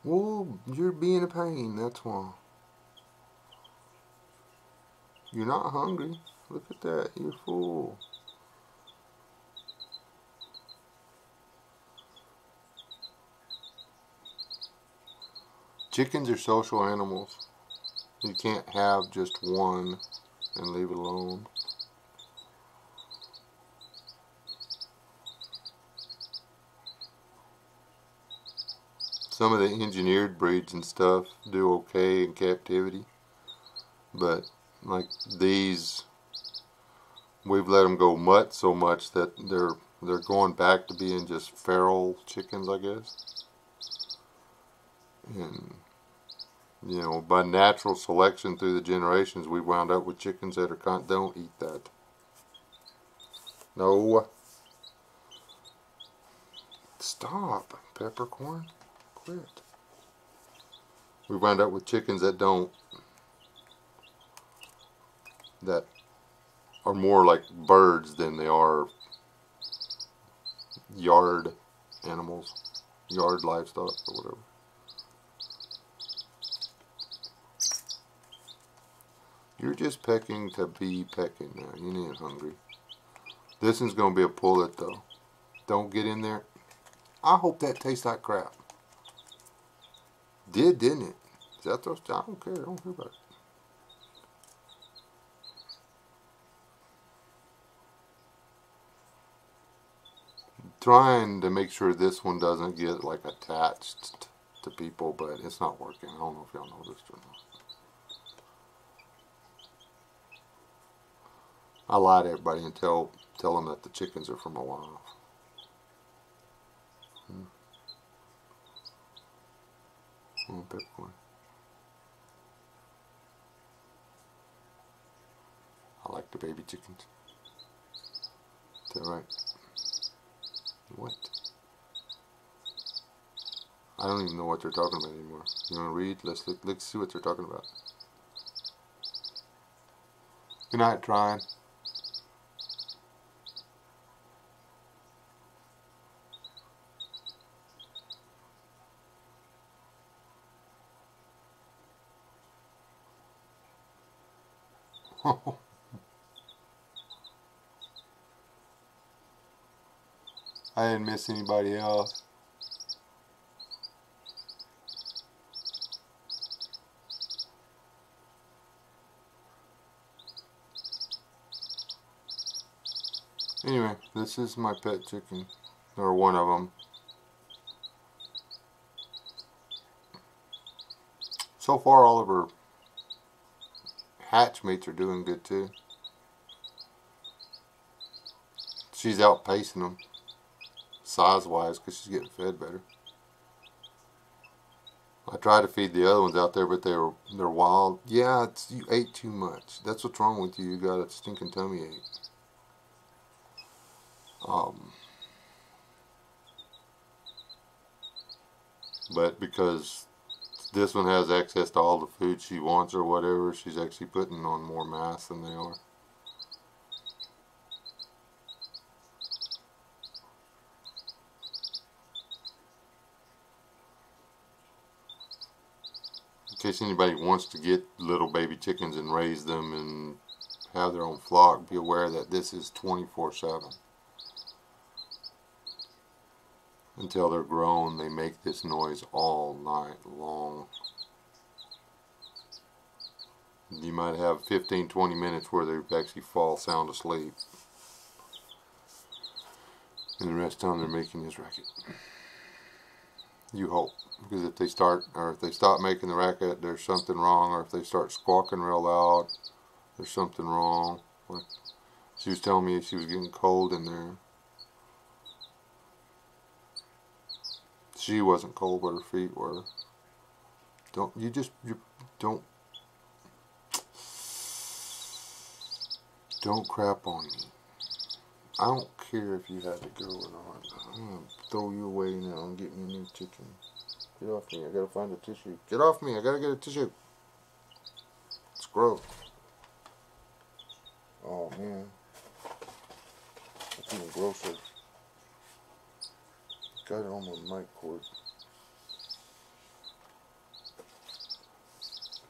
Whoa, you're being a pain, that's why. You're not hungry. Look at that, you're full. Chickens are social animals. You can't have just one and leave it alone. Some of the engineered breeds and stuff do okay in captivity, but like these, we've let them go mutt so much that they're going back to being just feral chickens, I guess. And you know, by natural selection through the generations, we wound up with chickens that are don't eat that. No. Stop, peppercorn. Quit. We wound up with chickens that are more like birds than they are yard animals, yard livestock or whatever. You're just pecking to be pecking now. You ain't hungry. This one's going to be a pullet though. Don't get in there. I hope that tastes like crap. Didn't it? Is that those? I don't care. I don't care about it. Trying to make sure this one doesn't get like attached to people, but it's not working. I don't know if y'all noticed or not. I lie to everybody and tell them that the chickens are from my wife. Oh, peppercorn. I like the baby chickens. Is that right? What? I don't even know what they're talking about anymore. You want to read? Let's see what they're talking about. Good night, Trine. I didn't miss anybody else. Anyway, this is my pet chicken, or one of them. So far, all of her hatchmates are doing good too. She's outpacing them size-wise because she's getting fed better. I try to feed the other ones out there, but they're wild. Yeah, you ate too much. That's what's wrong with you. You got a stinking tummy ache. But because this one has access to all the food she wants or whatever, she's actually putting on more mass than they are. In case anybody wants to get little baby chickens and raise them and have their own flock, be aware that this is 24/7. Until they're grown, they make this noise all night long. You might have 15-20 minutes where they actually fall sound asleep. And the rest of the time they're making this racket. You hope. Because if they stop making the racket, there's something wrong. Or if they start squawking real loud, there's something wrong. Like she was telling me she was getting cold in there. She wasn't cold, but her feet were. You don't. Don't crap on me. I don't care if you had to go or not. I'm going to throw you away now and get me a new chicken. Get off me. I got to find a tissue. Get off me. I got to get a tissue. It's gross. Oh, man. That's even grosser. Got it on my mic cord.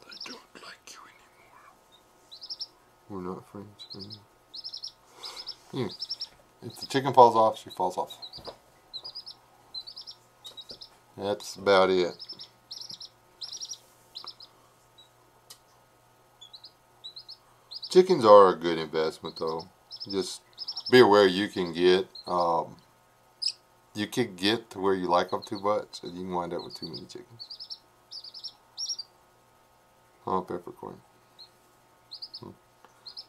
I don't like you anymore. We're not friends anymore. Yeah. If the chicken falls off, she falls off. That's about it. Chickens are a good investment, though. Just be aware you can get to where you like them too much, and you can wind up with too many chickens. Oh, peppercorn.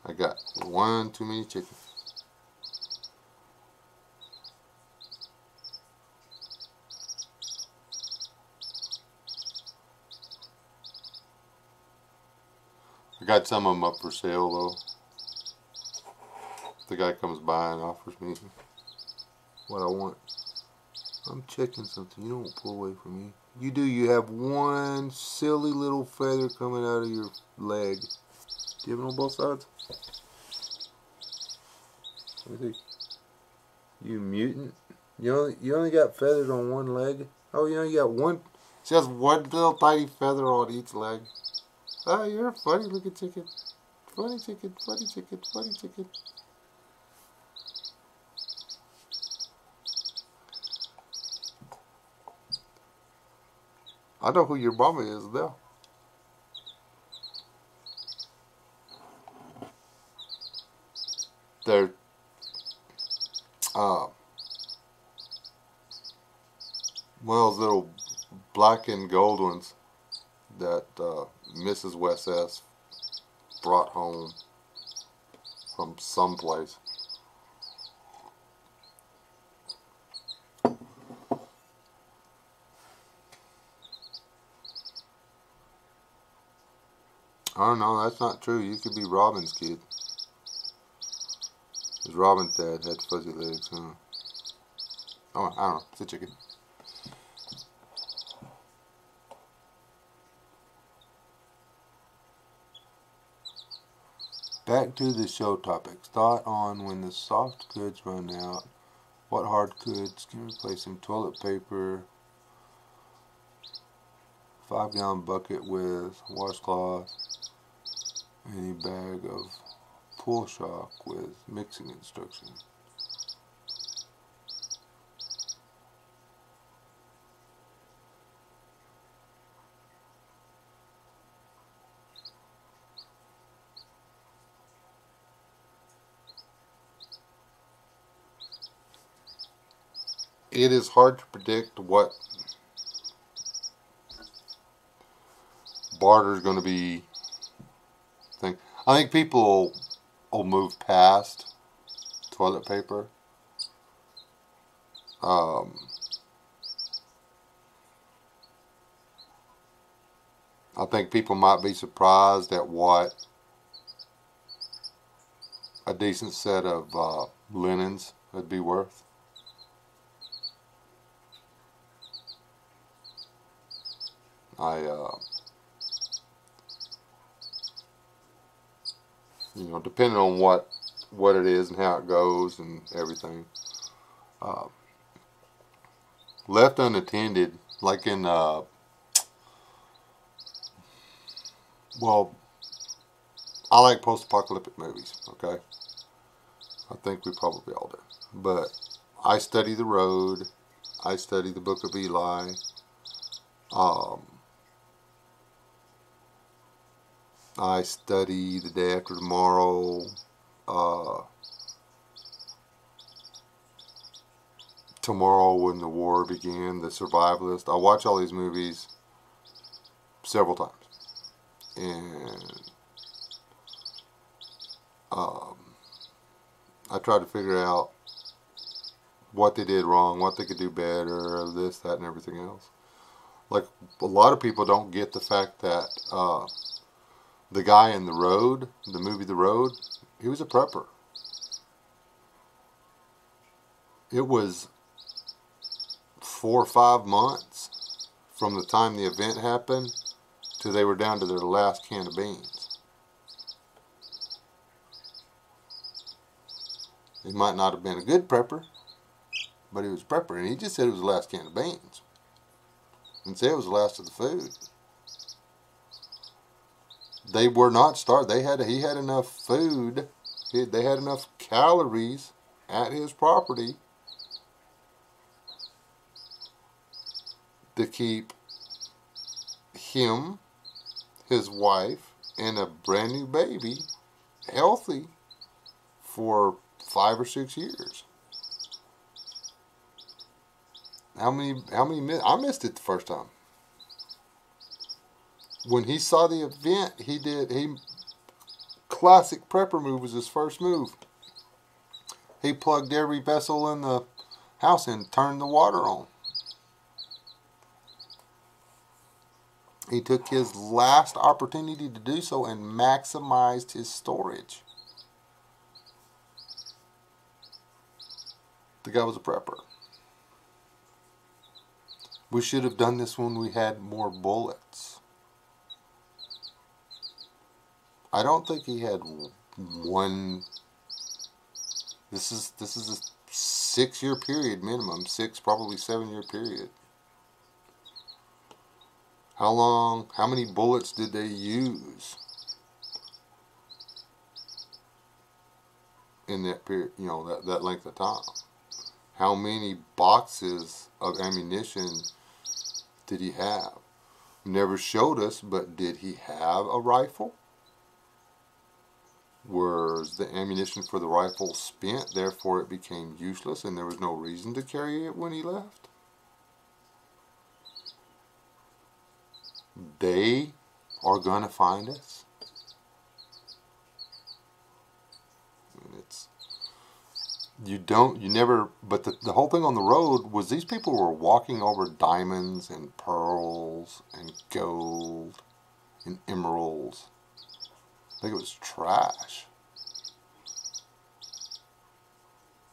I got one too many chickens. I got some of them up for sale, though. If the guy comes by and offers me what I want. I'm checking something. You don't pull away from me. You do. You have one silly little feather coming out of your leg. Do you have it on both sides? Let me see. You mutant. You only got feathers on one leg? Oh, you got one. Just one little tiny feather on each leg. Oh, you're a funny looking chicken. Funny chicken, funny chicken, funny chicken. I know who your mama is now. They're one of those little black and gold ones that Mrs. West S brought home from someplace. I don't know, that's not true. You could be Robin's kid. Because Robin's dad had fuzzy legs, huh? Oh, I don't know. It's a chicken. Back to the show topics. Thought on when the soft goods run out, what hard goods can replace them? Toilet paper, 5-gallon bucket with washcloth, any bag of pool shock with mixing instructions. It is hard to predict what barter is going to be. I think people will move past toilet paper. I think people might be surprised at what a decent set of linens would be worth. You know, depending on what it is and how it goes and everything. Left unattended, like in, well, I like post-apocalyptic movies, okay? I think we probably all do. But I study The Road. I study The Book of Eli. I study The Day After Tomorrow, Tomorrow When the War Began, The Survivalist. I watch all these movies several times. And I try to figure out what they did wrong, what they could do better, this, that, and everything else. Like, a lot of people don't get the fact that the guy in The Road, the movie The Road, He was a prepper. It was 4 or 5 months from the time the event happened till they were down to their last can of beans. He might not have been a good prepper, but he was a prepper, and he just said it was the last can of beans. And said it was the last of the food. They were not starved. He had enough food. They had enough calories at his property to keep him, his wife, and a brand new baby healthy for 5 or 6 years. How many I missed it the first time. When he saw the event, classic prepper move was his first move. He plugged every vessel in the house and turned the water on. He took his last opportunity to do so and maximized his storage. The guy was a prepper. We should have done this when we had more bullets. I don't think he had one. This is a 6-year period minimum, 6, probably 7-year period. How many bullets did they use in that period, that length of time? How many boxes of ammunition did he have? Never showed us, but did he have a rifle? Was the ammunition for the rifle spent, therefore it became useless and there was no reason to carry it when he left? They are gonna find us. But the whole thing on the road was these people were walking over diamonds and pearls and gold and emeralds. I think it was trash.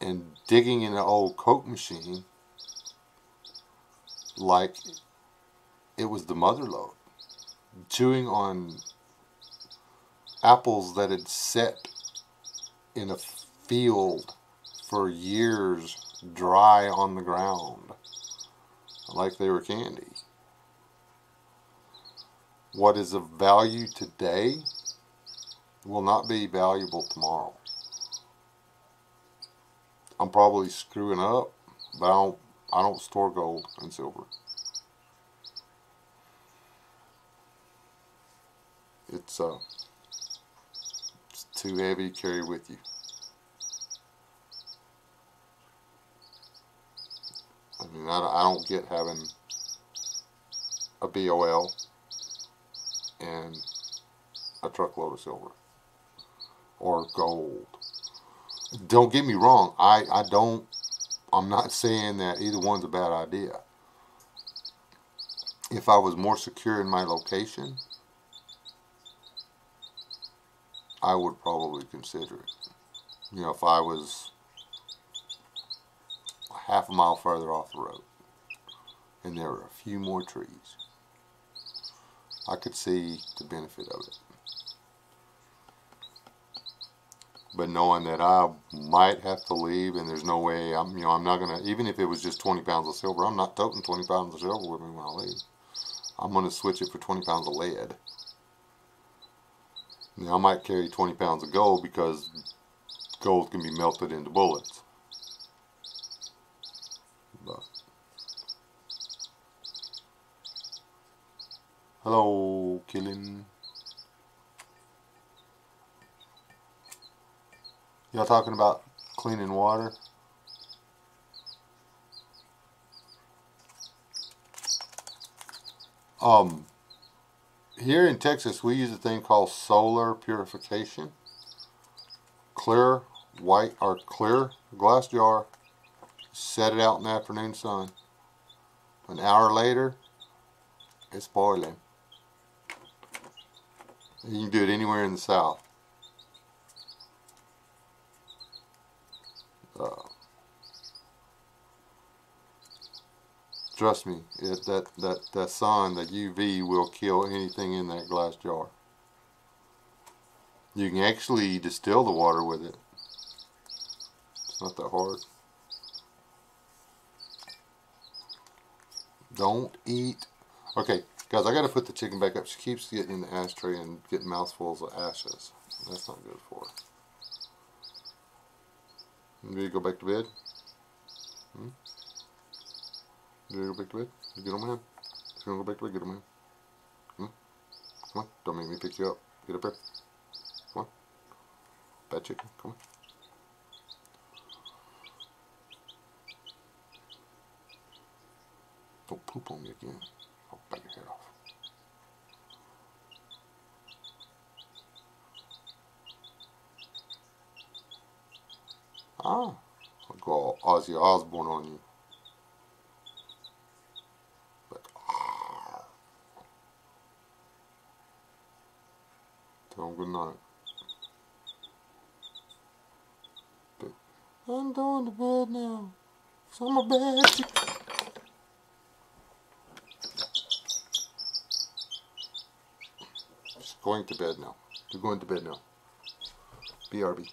And digging in an old Coke machine like it was the mother lode. Chewing on apples that had set in a field for years, dry on the ground, like they were candy. What is of value today will not be valuable tomorrow. I'm probably screwing up, but I don't store gold and silver. It's too heavy to carry with you. I mean, I don't get having a BOL and a truckload of silver or gold. Don't get me wrong. I'm not saying that either one's a bad idea. If I was more secure in my location, I would probably consider it. If I was half a mile further off the road and there were a few more trees, I could see the benefit of it. But knowing that I might have to leave and there's no way, I'm not going to, even if it was just 20 pounds of silver, I'm not toting 20 pounds of silver with me when I leave. I'm going to switch it for 20 pounds of lead. Now I might carry 20 pounds of gold because gold can be melted into bullets. But hello, killing. Y'all talking about cleaning water? Here in Texas, we use a thing called solar purification. Clear white or clear glass jar, set it out in the afternoon sun. An hour later, it's boiling. You can do it anywhere in the South. trust me, that sun, the UV, will kill anything in that glass jar. You can actually distill the water with it. It's not that hard. Don't eat. Okay, guys, I gotta put the chicken back up. She keeps getting in the ashtray and getting mouthfuls of ashes. That's not good for her. You ready to go back to bed? You ready to go back to bed? You get on my hand. If you want to go back to bed, get on my hand. Come on. Come on. Don't make me pick you up. Get up there. Come on. Bad chicken. Come on. Don't poop on me again. I'll bite your head off. Ah. I'll go all Ozzy Osbourne on you. Like, ah. Tell him good night. But I'm going to bed now. So I'm a bad chicken. Just going to bed now. You're going to bed now. BRB.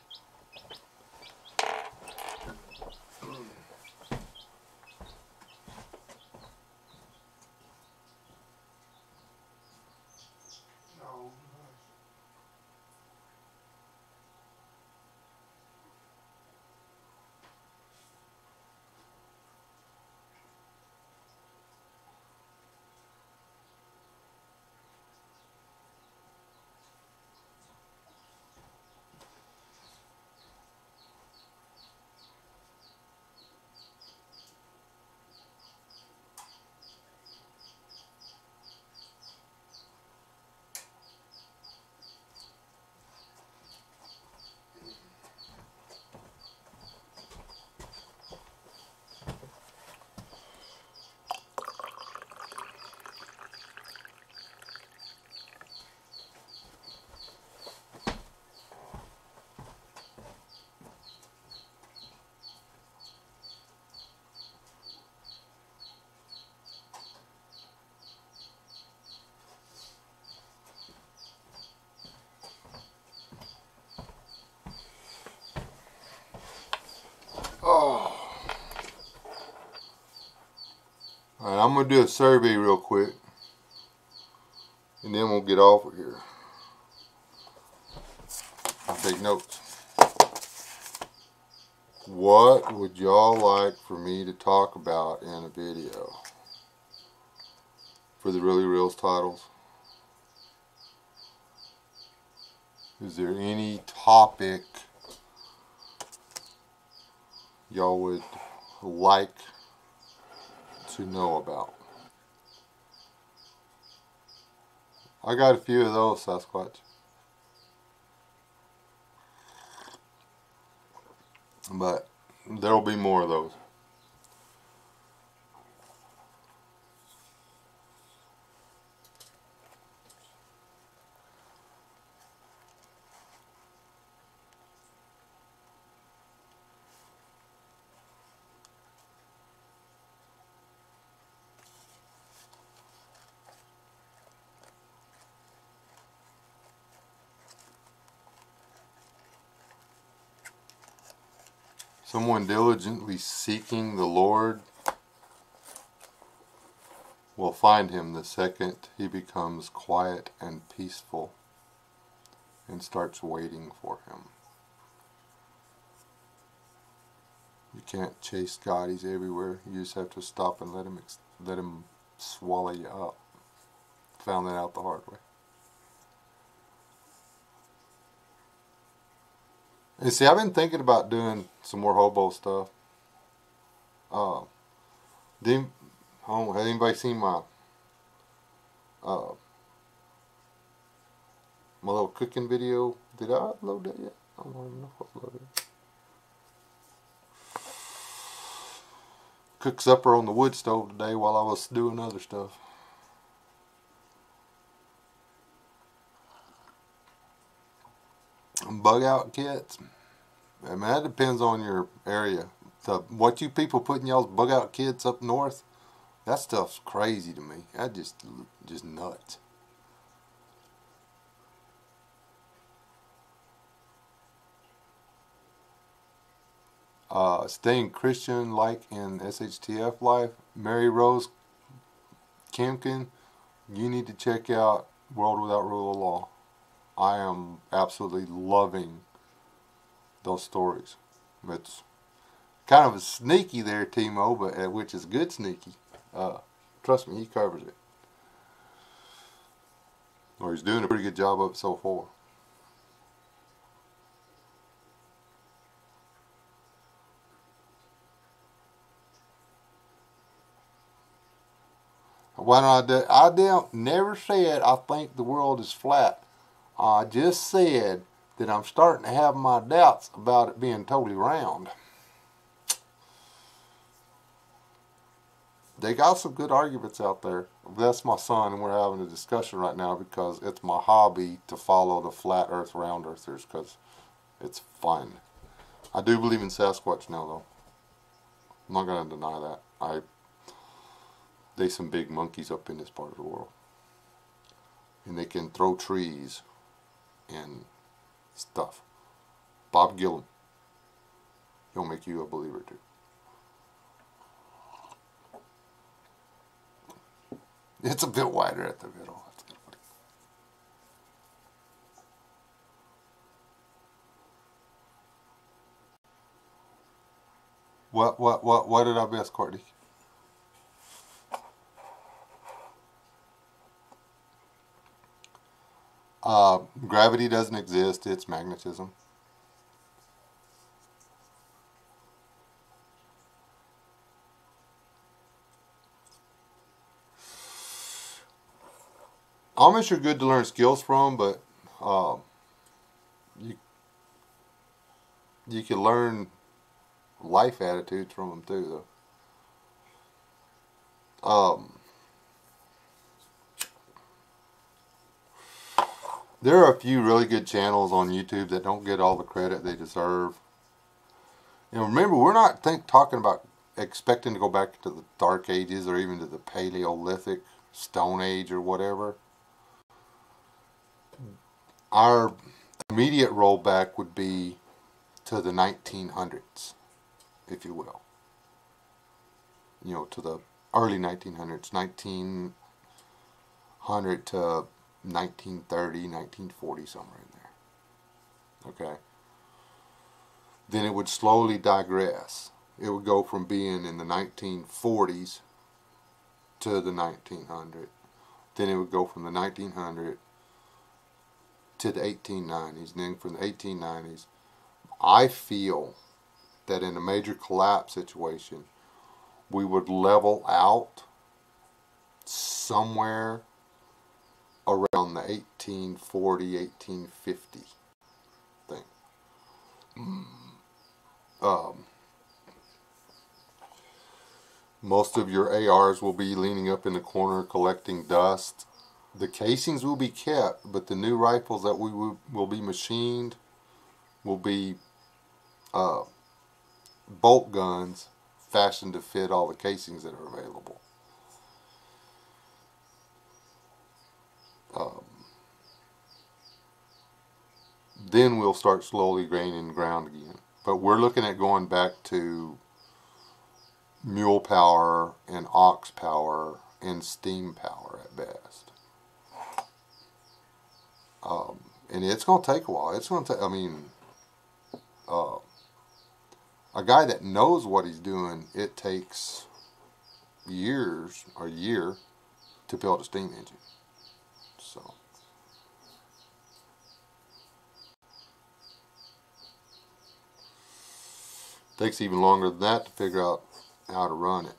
Oh. Alright, I'm going to do a survey real quick. And then we'll get off of here. I'll take notes. What would y'all like for me to talk about in a video? For the Really Reels titles? Is there any topic y'all would like to know about? I got a few of those, Sasquatch. But there'll be more of those. Someone diligently seeking the Lord will find him the second he becomes quiet and peaceful and starts waiting for him. You can't chase God, he's everywhere. You just have to stop and let him swallow you up. Found that out the hard way. And see, I've been thinking about doing some more hobo stuff. Has anybody seen my my little cooking video? Did I upload that yet? I don't even know if I uploaded it. Cooked supper on the wood stove today while I was doing other stuff. Bug out kits. I mean, that depends on your area. What you people putting y'all's bug out kids up north, that stuff's crazy to me. That just nuts. Staying Christian like in SHTF life, Mary Rose Camkin, you need to check out World Without Rule of Law. I am absolutely loving those stories. It's kind of a sneaky there, Timo, but which is good sneaky. Trust me, he covers it. Or he's doing a pretty good job of it so far. Why don't I don't never said I think the world is flat. I just said that I'm starting to have my doubts about it being totally round. They got some good arguments out there. That's my son, and we're having a discussion right now because it's my hobby to follow the flat earth, round earthers because it's fun. I do believe in Sasquatch now, though. I'm not going to deny that. There's some big monkeys up in this part of the world. And they can throw trees and stuff. Bob Gillen. He'll make you a believer too. It's a bit wider at the middle. That's kind of funny. What did I miss, Courtney? Gravity doesn't exist, it's magnetism. Amish are good to learn skills from, but you can learn life attitudes from them too, though. There are a few really good channels on YouTube that don't get all the credit they deserve. And remember, we're not talking about expecting to go back to the Dark Ages or even to the Paleolithic, Stone Age or whatever. Our immediate rollback would be to the 1900s, if you will. You know, to the early 1900s, 1900 to 1930, 1940, somewhere in there. Okay? Then it would slowly digress. It would go from being in the 1940s to the 1900. Then it would go from the 1900 to the 1890s. And then from the 1890s, I feel that in a major collapse situation, we would level out somewhere around the 1840, 1850 thing. Most of your ARs will be leaning up in the corner collecting dust. The casings will be kept, but the new rifles that we will be machined will be bolt guns fashioned to fit all the casings that are available. Then we'll start slowly gaining ground again. But we're looking at going back to mule power and ox power and steam power at best. And it's going to take a while. It's going to take, I mean, a guy that knows what he's doing, it takes years or a year to build a steam engine. So. Takes even longer than that to figure out how to run it.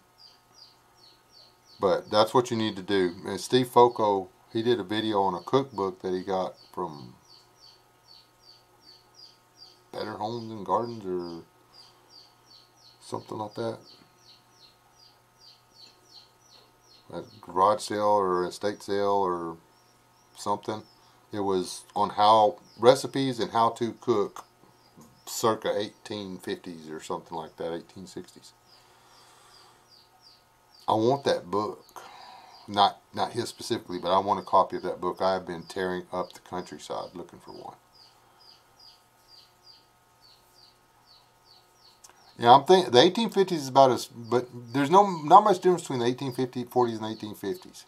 But that's what you need to do. And Steve Foco, he did a video on a cookbook that he got from Better Homes and Gardens or something like that. A garage sale or estate sale or something. It was on how recipes and how to cook circa 1850s or something like that, 1860s. I want that book. Not his specifically, but I want a copy of that book. I have been tearing up the countryside looking for one. Yeah, I'm thinking the 1850s is about as, but there's not much difference between the 1840s and 1850s.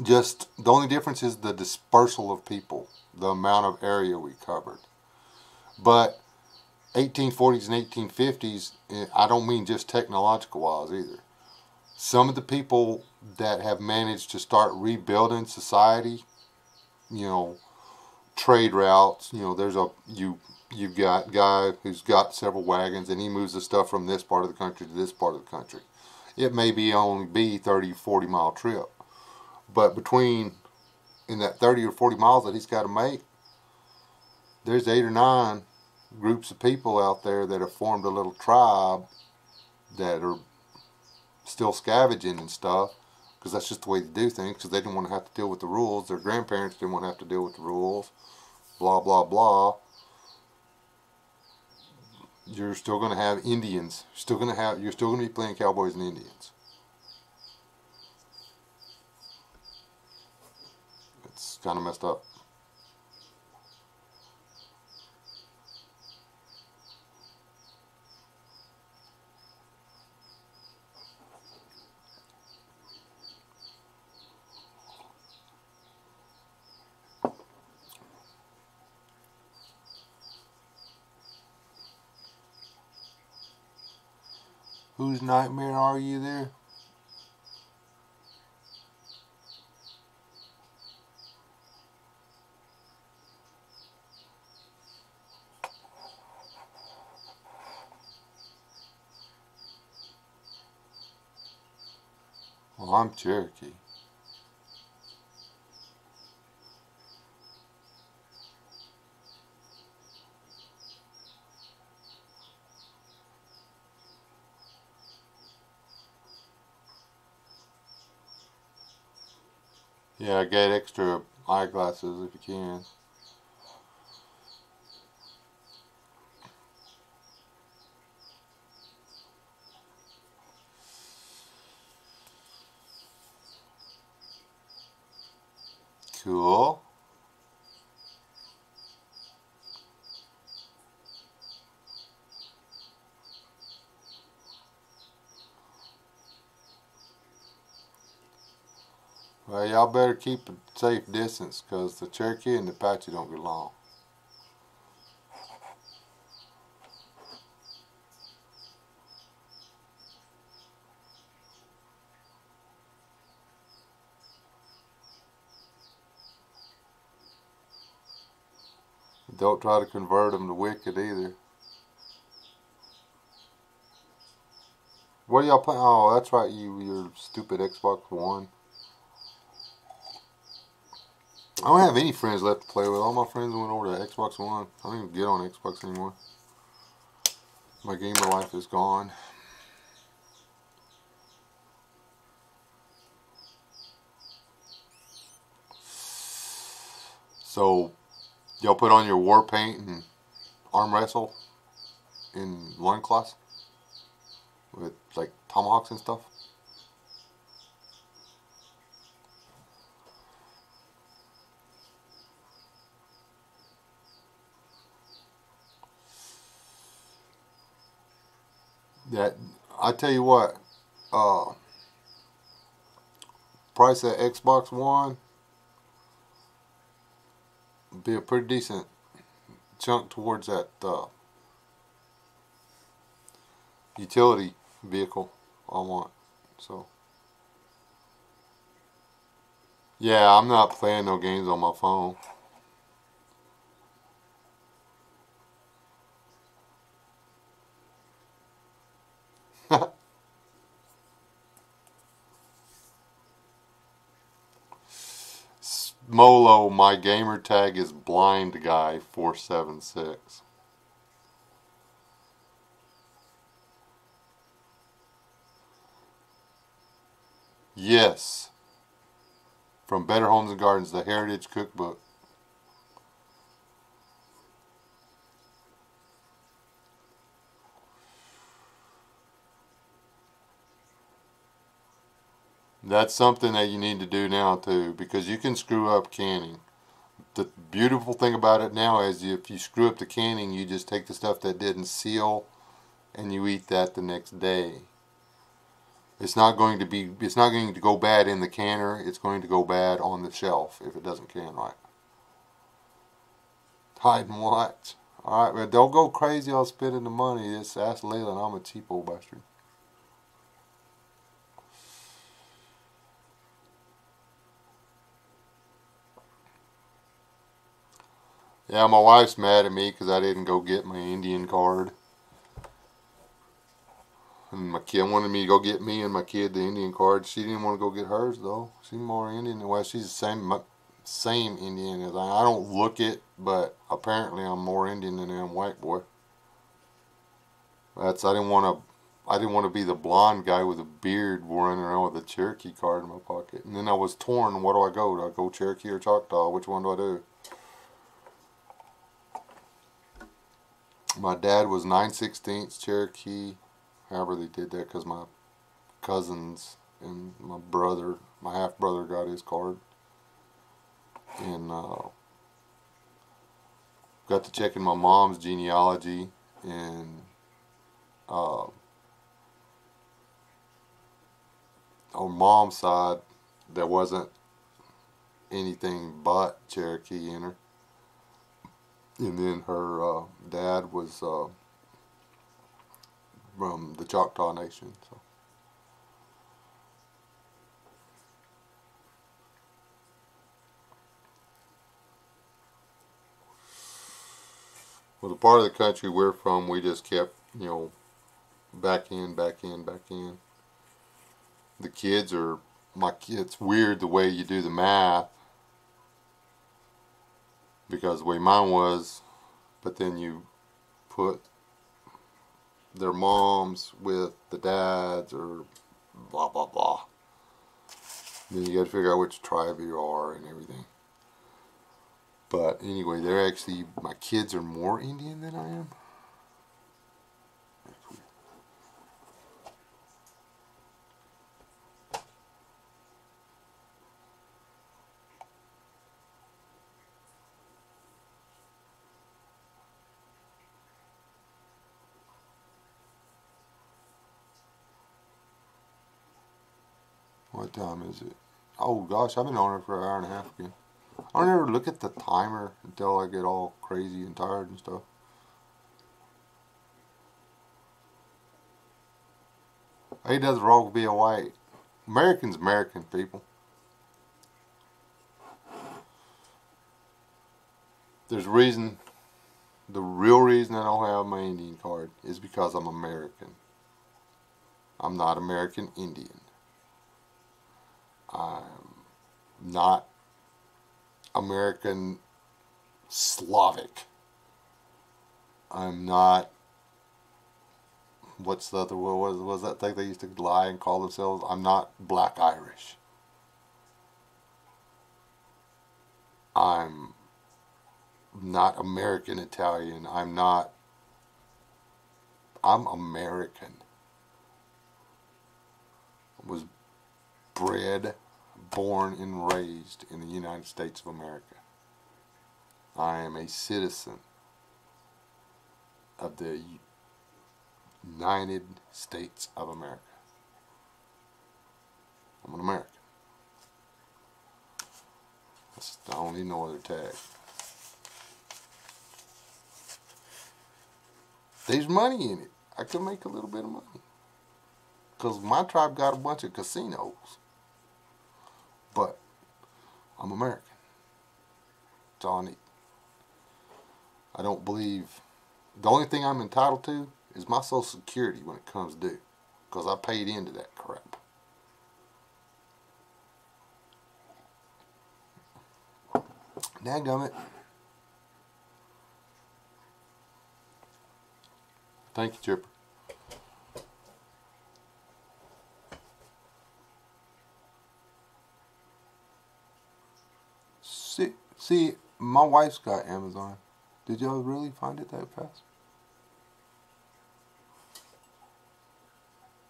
Just the only difference is the dispersal of people, the amount of area we covered. But 1840s and 1850s, I don't mean just technological wise either. Some of the people that have managed to start rebuilding society, you know, trade routes, you know, you've got a guy who's got several wagons and he moves the stuff from this part of the country to this part of the country. It may only be 30, 40 mile trip. But in that 30 or 40 miles that he's got to make, there's 8 or 9 groups of people out there that have formed a little tribe that are still scavenging and stuff, because that's just the way to do things, because they didn't want to have to deal with the rules. Their grandparents didn't want to have to deal with the rules. Blah, blah, blah. You're still going to have Indians. You're still going to be playing cowboys and Indians. It's kind of messed up. Whose nightmare are you there? Well, I'm Cherokee. Yeah, get extra eyeglasses if you can. Cool. Well, y'all better keep a safe distance, because the Cherokee and the Apache don't get along. Don't try to convert them to wicked either. What are y'all playing? Oh, that's right, your stupid Xbox One. I don't have any friends left to play with. All my friends went over to Xbox One. I don't even get on Xbox anymore. My gamer life is gone. So, y'all put on your war paint and arm wrestle in loincloths with like tomahawks and stuff? That, I tell you what, price of Xbox One would be a pretty decent chunk towards that utility vehicle I want. So yeah, I'm not playing no games on my phone. Molo, my gamer tag is blind guy 476. Yes. From Better Homes and Gardens, the Heritage Cookbook. That's something that you need to do now too, because you can screw up canning. The beautiful thing about it now is if you screw up the canning, you just take the stuff that didn't seal and you eat that the next day. It's not going to go bad in the canner. It's going to go bad on the shelf if it doesn't can right. Hide and watch. Alright, but don't go crazy on spending the money. Just ask Leland. I'm a cheap old bastard. Yeah, my wife's mad at me because I didn't go get my Indian card. And my kid wanted me to go get me and my kid the Indian card. She didn't want to go get hers though. She's more Indian. Well, she's the same Indian as I don't look it, but apparently I'm more Indian than I am white boy. I didn't want to be the blonde guy with a beard running around with a Cherokee card in my pocket. And then I was torn. What do I go? Do I go Cherokee or Choctaw? Which one do I do? My dad was 9/16 Cherokee. However they did that, because my cousins and my brother, my half brother, got his card. And got to checking my mom's genealogy, and on mom's side there wasn't anything but Cherokee in her. And then her dad was from the Choctaw Nation. So. Well, the part of the country we're from, we just kept, back in. The kids are, it's weird the way you do the math, because the way mine was, but then you put their moms with the dads or blah blah blah. Then you got to figure out which tribe you are and everything. But anyway, they're actually, my kids are more Indian than I am. What time is it? Oh gosh, I've been on it for an hour and a half again. I don't ever look at the timer until I get all crazy and tired and stuff. Ain't nothing wrong with being white. American's American, people. There's a reason, the real reason I don't have my Indian card is because I'm American. I'm not American Indian. I'm not American Slavic. I'm not, what's the other, what was that thing they used to lie and call themselves? I'm not Black Irish. I'm not American Italian. I'm American. I was born and raised in the United States of America. I am a citizen of the United States of America. I'm an American. I don't need no other tag. There's money in it. I could make a little bit of money. Because my tribe got a bunch of casinos. But I'm American. That's all I need. I don't believe, the only thing I'm entitled to is my Social Security when it comes due. Because I paid into that crap. Dadgummit. Thank you, Chipper. See, my wife's got Amazon. Did y'all really find it that fast?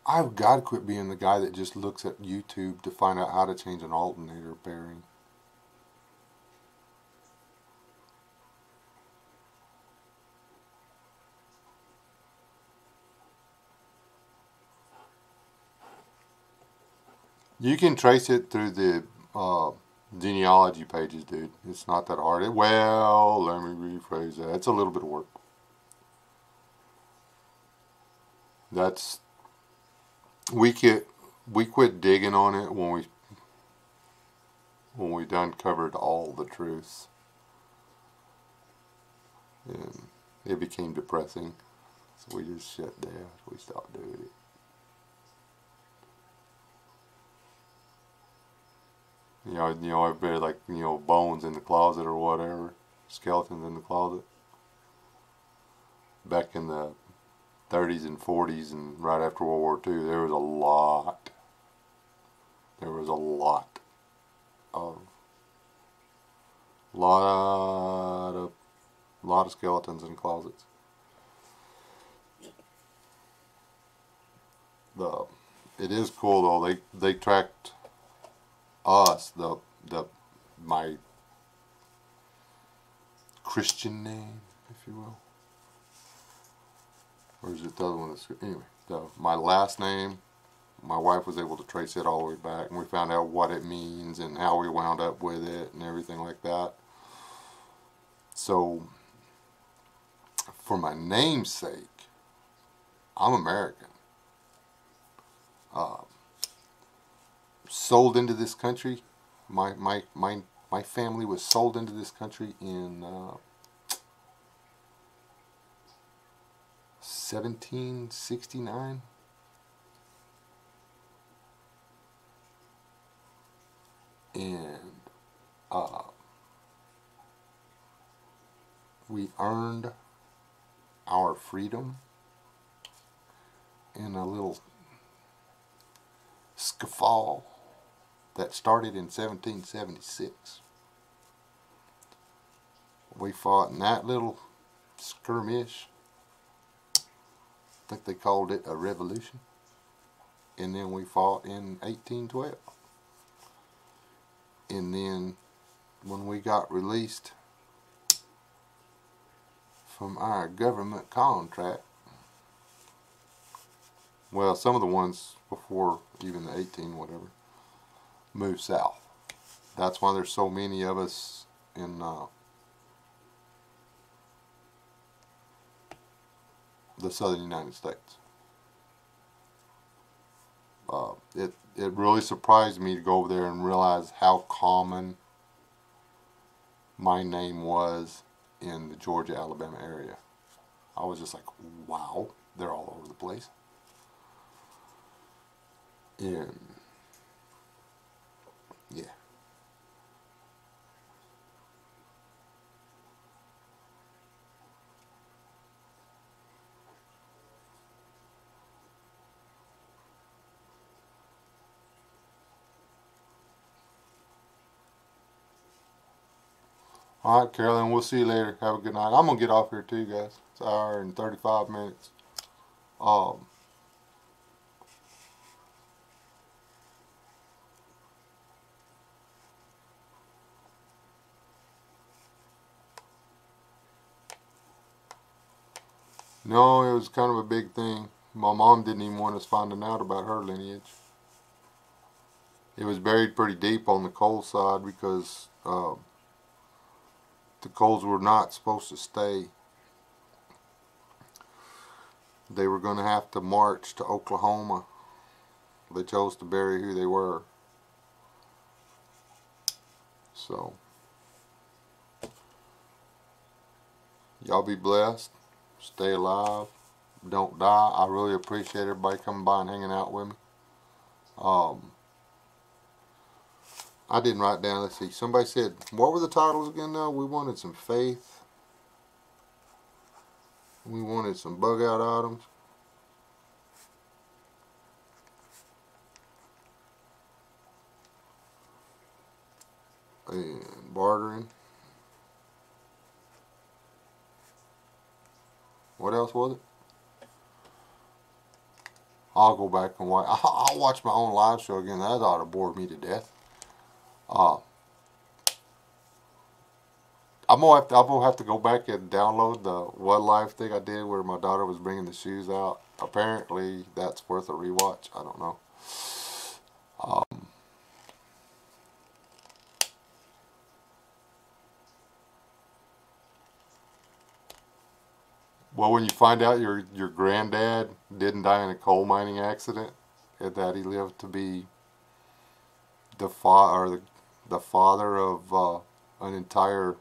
I've got to quit being the guy that just looks at YouTube to find out how to change an alternator bearing. You can trace it through the genealogy pages, dude. It's not that hard. Well, let me rephrase that. It's a little bit of work. That's we quit digging on it when we done covered all the truths, and it became depressing. So we just shut down. We stopped doing it. Everybody like, bones in the closet or whatever, skeletons in the closet. Back in the 30s and 40s and right after World War II, there was a lot. There was a lot of skeletons in closets. It is cool though. They tracked us, my Christian name, if you will. Or is it the other one? Anyway, my last name, my wife was able to trace it all the way back, and we found out what it means and how we wound up with it and everything like that. So, for my namesake, I'm American. Sold into this country. My family was sold into this country in 1769. And we earned our freedom in a little scuffle that started in 1776. We fought in that little skirmish. I think they called it a revolution. And then we fought in 1812. And then when we got released from our government contract, well, some of the ones before even the 18 whatever moved south. That's why there's so many of us in the southern United States. It really surprised me to go over there and realize how common my name was in the Georgia, Alabama area. I was just like, wow, they're all over the place. And yeah. Alright, Carolyn, we'll see you later. Have a good night. I'm going to get off here too, guys. It's an hour and 35 minutes. No, it was kind of a big thing. My mom didn't even want us finding out about her lineage. It was buried pretty deep on the coal side because the coals were not supposed to stay. They were going to have to march to Oklahoma. They chose to bury who they were. So, y'all be blessed. Stay alive. Don't die. I really appreciate everybody coming by and hanging out with me. I didn't write down. Let's see. Somebody said, what were the titles again now? We wanted some faith. We wanted some bug out items. And bartering. What else was it? I'll go back and watch. I'll watch my own live show again. That ought to bore me to death. I'm gonna have to go back and download the What Life thing I did where my daughter was bringing the shoes out. Apparently, that's worth a rewatch. I don't know. Well, when you find out your granddad didn't die in a coal mining accident, and that he lived to be the father of an entire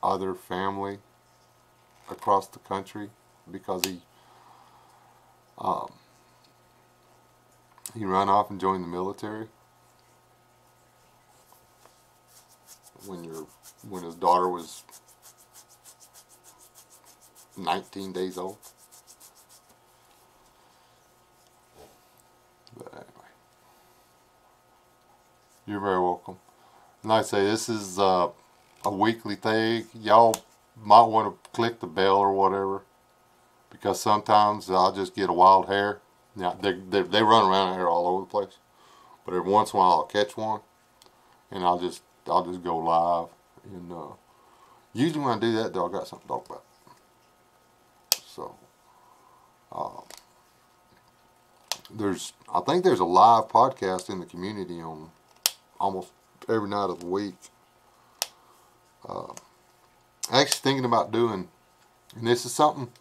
other family across the country because he ran off and joined the military when his daughter was 19 days old. But anyway, you're very welcome. And like I say, this is a weekly thing. Y'all might want to click the bell or whatever, because sometimes I'll just get a wild hair. Now they run around here all over the place, but every once in a while I'll catch one, and I'll just go live. And usually when I do that, though, I got something to talk about. So I think there's a live podcast in the community on almost every night of the week. Actually thinking about doing, and this is something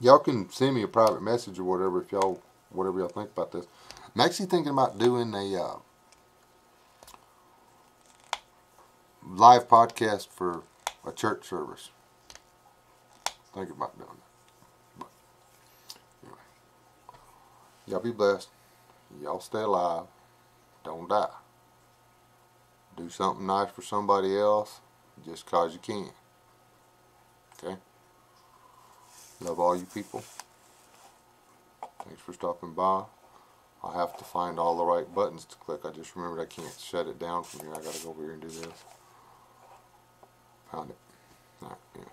y'all can send me a private message or whatever if y'all whatever y'all think about this. I'm actually thinking about doing a live podcast for a church service. Thinking about doing that. But anyway, y'all be blessed. Y'all stay alive. Don't die. Do something nice for somebody else just cause you can. Okay? Love all you people. Thanks for stopping by. I have to find all the right buttons to click. I just remembered I can't shut it down from here. I gotta go over here and do this. Found it. Alright, anyway.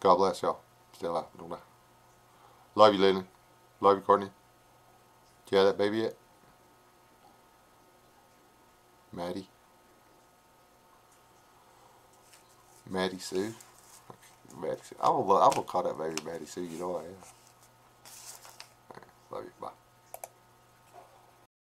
God bless y'all. Stay alive. Don't die. Love you, Leland. Love you, Courtney. Do you have that baby yet? Maddie? Maddie Sue? Maddie Sue. I will call that baby Maddie Sue. You know I am. Alright, love you. Bye.